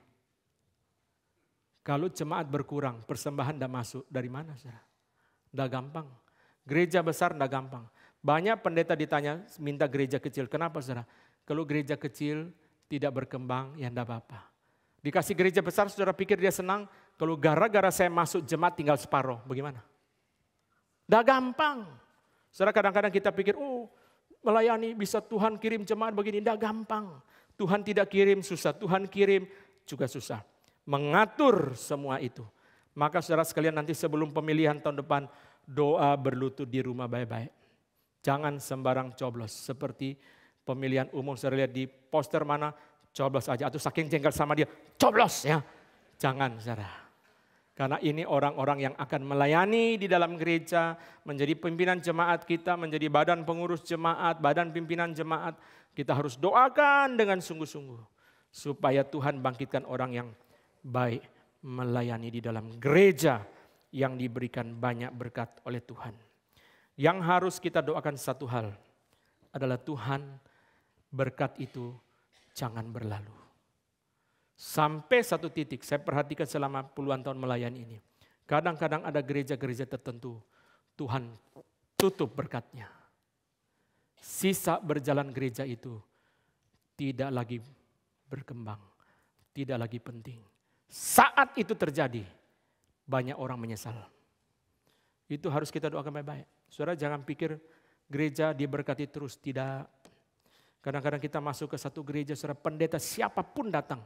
Kalau jemaat berkurang, persembahan tidak masuk. Dari mana saudara? Tidak gampang. Gereja besar tidak gampang. Banyak pendeta ditanya minta gereja kecil. Kenapa saudara? Kalau gereja kecil tidak berkembang, ya tidak apa-apa. Dikasih gereja besar, saudara pikir dia senang. Kalau gara-gara saya masuk jemaat tinggal separuh, bagaimana? Tidak gampang. Saudara kadang-kadang kita pikir, melayani bisa Tuhan kirim jemaat begini. Tidak gampang. Tuhan tidak kirim susah, Tuhan kirim juga susah. Mengatur semua itu. Maka saudara sekalian nanti sebelum pemilihan tahun depan, doa berlutut di rumah baik-baik. Jangan sembarang coblos. Seperti pemilihan umum, saudara lihat di poster mana, coblos aja. Atau saking jengkel sama dia, coblos ya. Jangan saudara. Karena ini orang-orang yang akan melayani di dalam gereja, menjadi pimpinan jemaat kita, menjadi badan pengurus jemaat, badan pimpinan jemaat. Kita harus doakan dengan sungguh-sungguh. Supaya Tuhan bangkitkan orang yang baik melayani di dalam gereja yang diberikan banyak berkat oleh Tuhan. Yang harus kita doakan satu hal adalah Tuhan berkat itu jangan berlalu. Sampai satu titik, saya perhatikan selama puluhan tahun melayani ini. Kadang-kadang ada gereja-gereja tertentu, Tuhan tutup berkatnya. Sisa berjalan gereja itu tidak lagi berkembang, tidak lagi penting. Saat itu terjadi, banyak orang menyesal. Itu harus kita doakan baik-baik. Saudara jangan pikir gereja diberkati terus, tidak. Kadang-kadang kita masuk ke satu gereja, saudara pendeta siapapun datang,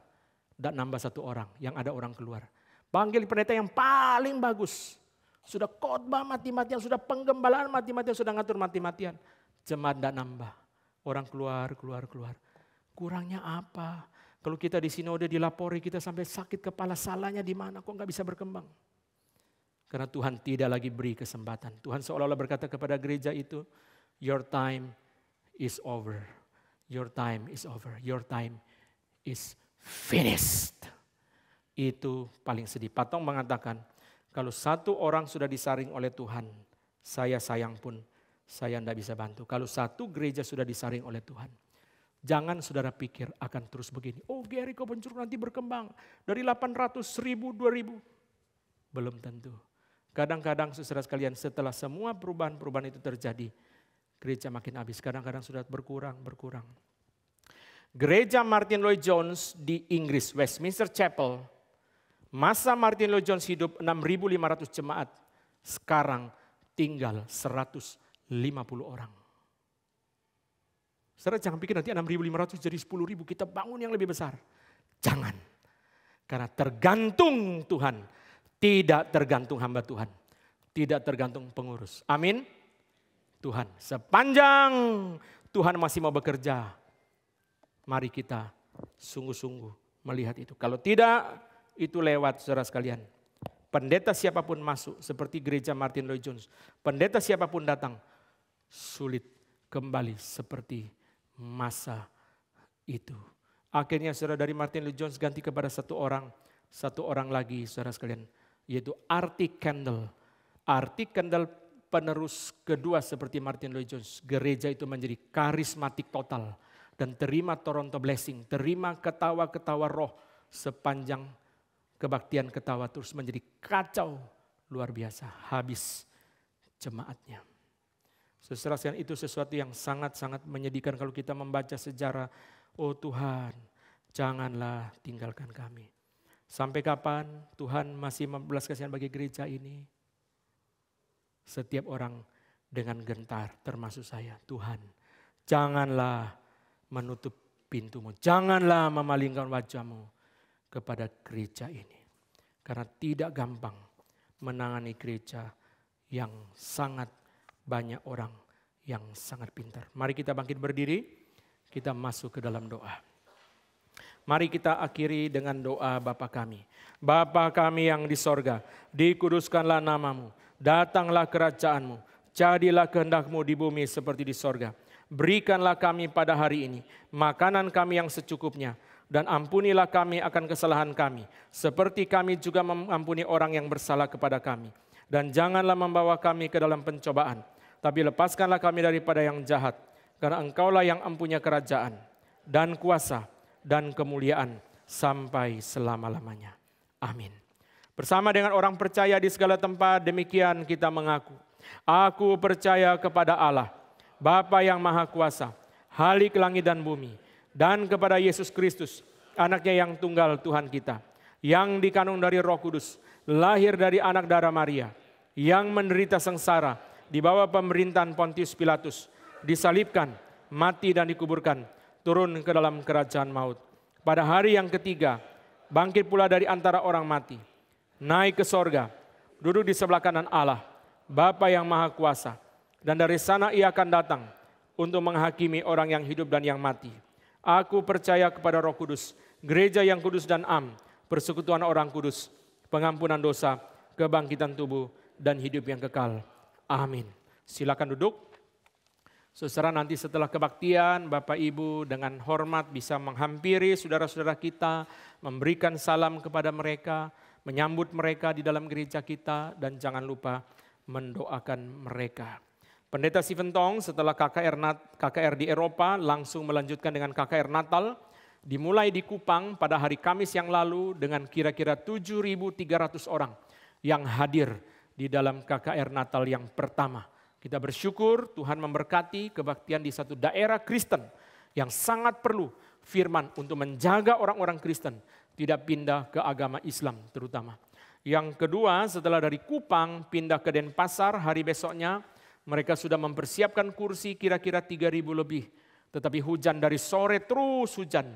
tidak nambah 1 orang, yang ada orang keluar. Panggil pendeta yang paling bagus. Sudah khotbah mati-matian, sudah penggembalaan mati-matian, sudah ngatur mati-matian. Jemaat tidak nambah, orang keluar. Kurangnya apa? Kalau kita di sinode dilapori kita sampai sakit kepala, salahnya di mana? Kok nggak bisa berkembang? Karena Tuhan tidak lagi beri kesempatan. Tuhan seolah-olah berkata kepada gereja itu, your time is over. Your time is over. Your time is finished. Itu paling sedih. Patong mengatakan, kalau satu orang sudah disaring oleh Tuhan, saya sayang pun saya tidak bisa bantu. Kalau satu gereja sudah disaring oleh Tuhan, jangan saudara pikir akan terus begini. Oh Jericho Pencurug nanti berkembang dari 800, 1000, 2000. Belum tentu. Kadang-kadang saudara sekalian setelah semua perubahan-perubahan itu terjadi, gereja makin habis. Kadang-kadang sudah berkurang. Gereja Martin Lloyd-Jones di Inggris, Westminster Chapel, masa Martin Lloyd-Jones hidup 6.500 jemaat, sekarang tinggal 150 orang. Saudara jangan pikir nanti 6.500 jadi 10.000 kita bangun yang lebih besar. Jangan. Karena tergantung Tuhan. Tidak tergantung hamba Tuhan. Tidak tergantung pengurus. Amin. Tuhan. Sepanjang Tuhan masih mau bekerja, mari kita sungguh-sungguh melihat itu. Kalau tidak, itu lewat saudara sekalian. Pendeta siapapun masuk seperti gereja Martin Lloyd-Jones. Pendeta siapapun datang, sulit kembali seperti masa itu. Akhirnya saudara dari Martin Lloyd-Jones ganti kepada satu orang lagi saudara sekalian. Yaitu Artie Kendall. Artie Kendall penerus kedua seperti Martin Lloyd-Jones. Gereja itu menjadi karismatik total. Dan terima Toronto Blessing. Terima ketawa-ketawa roh sepanjang kebaktian ketawa terus menjadi kacau luar biasa. Habis jemaatnya. Saudara sekalian, itu sesuatu yang sangat-sangat menyedihkan kalau kita membaca sejarah. Oh Tuhan, janganlah tinggalkan kami. Sampai kapan Tuhan masih membelas kasihan bagi gereja ini? Setiap orang dengan gentar termasuk saya. Tuhan, janganlah menutup pintumu. Janganlah memalingkan wajahmu kepada gereja ini. Karena tidak gampang menangani gereja yang sangat banyak orang yang sangat pintar. Mari kita bangkit berdiri, kita masuk ke dalam doa. Mari kita akhiri dengan doa Bapa kami. Bapa kami yang di sorga, dikuduskanlah namamu, datanglah kerajaanmu, jadilah kehendak-Mu di bumi seperti di sorga. Berikanlah kami pada hari ini makanan kami yang secukupnya, dan ampunilah kami akan kesalahan kami, seperti kami juga mengampuni orang yang bersalah kepada kami. Dan janganlah membawa kami ke dalam pencobaan, tapi lepaskanlah kami daripada yang jahat, karena Engkaulah yang mempunyai kerajaan dan kuasa dan kemuliaan sampai selama-lamanya. Amin. Bersama dengan orang percaya di segala tempat, demikian kita mengaku. Aku percaya kepada Allah, Bapa yang Maha Kuasa, Halik langit dan bumi, dan kepada Yesus Kristus, anaknya yang tunggal Tuhan kita, yang dikandung dari Roh Kudus, lahir dari anak darah Maria, yang menderita sengsara di bawah pemerintahan Pontius Pilatus, disalibkan, mati dan dikuburkan, turun ke dalam kerajaan maut. Pada hari yang ketiga, bangkit pula dari antara orang mati, naik ke sorga, duduk di sebelah kanan Allah, Bapa yang Maha Kuasa, dan dari sana Ia akan datang untuk menghakimi orang yang hidup dan yang mati. Aku percaya kepada Roh Kudus, gereja yang kudus dan am, persekutuan orang kudus, pengampunan dosa, kebangkitan tubuh, dan hidup yang kekal. Amin. Silakan duduk. Saudara, nanti setelah kebaktian, Bapak Ibu dengan hormat bisa menghampiri saudara-saudara kita, memberikan salam kepada mereka, menyambut mereka di dalam gereja kita, dan jangan lupa mendoakan mereka. Pendeta Stephen Tong setelah KKR di Eropa langsung melanjutkan dengan KKR Natal, dimulai di Kupang pada hari Kamis yang lalu dengan kira-kira 7.300 orang yang hadir di dalam KKR Natal yang pertama. Kita bersyukur Tuhan memberkati kebaktian di satu daerah Kristen yang sangat perlu firman untuk menjaga orang-orang Kristen tidak pindah ke agama Islam terutama. Yang kedua, setelah dari Kupang pindah ke Denpasar, hari besoknya mereka sudah mempersiapkan kursi kira-kira 3.000 lebih. Tetapi hujan dari sore terus hujan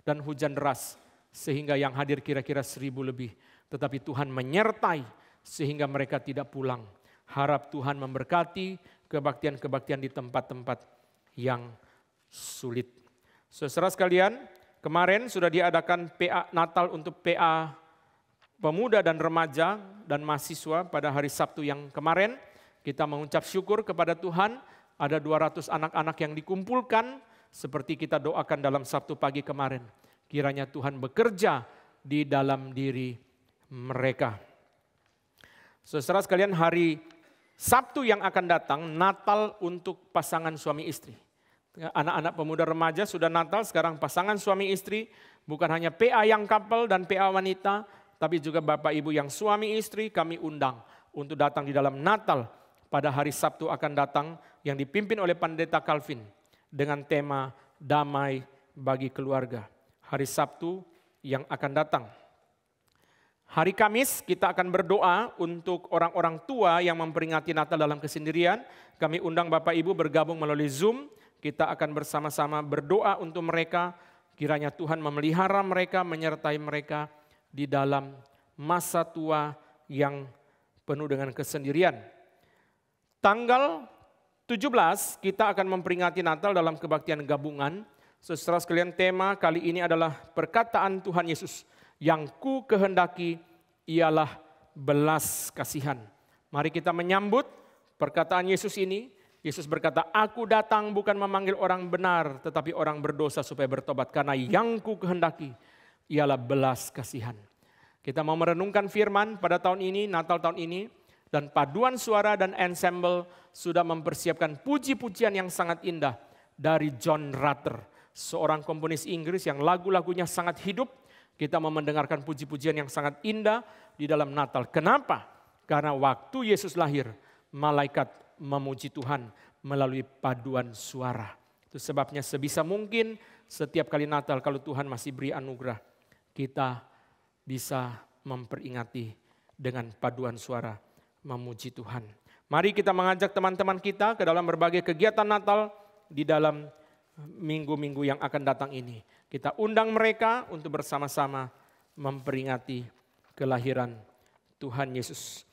dan hujan deras sehingga yang hadir kira-kira 1.000 lebih. Tetapi Tuhan menyertai sehingga mereka tidak pulang. Harap Tuhan memberkati kebaktian-kebaktian di tempat-tempat yang sulit. Saudara sekalian, kemarin sudah diadakan PA Natal untuk PA pemuda dan remaja dan mahasiswa pada hari Sabtu yang kemarin. Kita mengucap syukur kepada Tuhan, ada 200 anak-anak yang dikumpulkan seperti kita doakan dalam Sabtu pagi kemarin. Kiranya Tuhan bekerja di dalam diri mereka. Saudara sekalian, hari Sabtu yang akan datang, Natal untuk pasangan suami istri. Anak-anak pemuda remaja sudah Natal, sekarang pasangan suami istri, bukan hanya PA yang couple dan PA wanita, tapi juga Bapak Ibu yang suami istri kami undang untuk datang di dalam Natal pada hari Sabtu akan datang yang dipimpin oleh Pendeta Calvin dengan tema Damai bagi Keluarga. Hari Sabtu yang akan datang. Hari Kamis kita akan berdoa untuk orang-orang tua yang memperingati Natal dalam kesendirian. Kami undang Bapak Ibu bergabung melalui Zoom. Kita akan bersama-sama berdoa untuk mereka. Kiranya Tuhan memelihara mereka, menyertai mereka di dalam masa tua yang penuh dengan kesendirian. Tanggal 17 kita akan memperingati Natal dalam kebaktian gabungan. Saudara sekalian, tema kali ini adalah perkataan Tuhan Yesus. Yang ku kehendaki ialah belas kasihan. Mari kita menyambut perkataan Yesus ini. Yesus berkata, aku datang bukan memanggil orang benar, tetapi orang berdosa supaya bertobat. Karena yang ku kehendaki ialah belas kasihan. Kita mau merenungkan firman pada tahun ini, Natal tahun ini. Dan paduan suara dan ensemble sudah mempersiapkan puji-pujian yang sangat indah dari John Rutter. Seorang komponis Inggris yang lagu-lagunya sangat hidup. Kita mau mendengarkan puji-pujian yang sangat indah di dalam Natal. Kenapa? Karena waktu Yesus lahir, malaikat memuji Tuhan melalui paduan suara. Itu sebabnya sebisa mungkin setiap kali Natal kalau Tuhan masih beri anugerah, kita bisa memperingati dengan paduan suara memuji Tuhan. Mari kita mengajak teman-teman kita ke dalam berbagai kegiatan Natal di dalam minggu-minggu yang akan datang ini. Kita undang mereka untuk bersama-sama memperingati kelahiran Tuhan Yesus.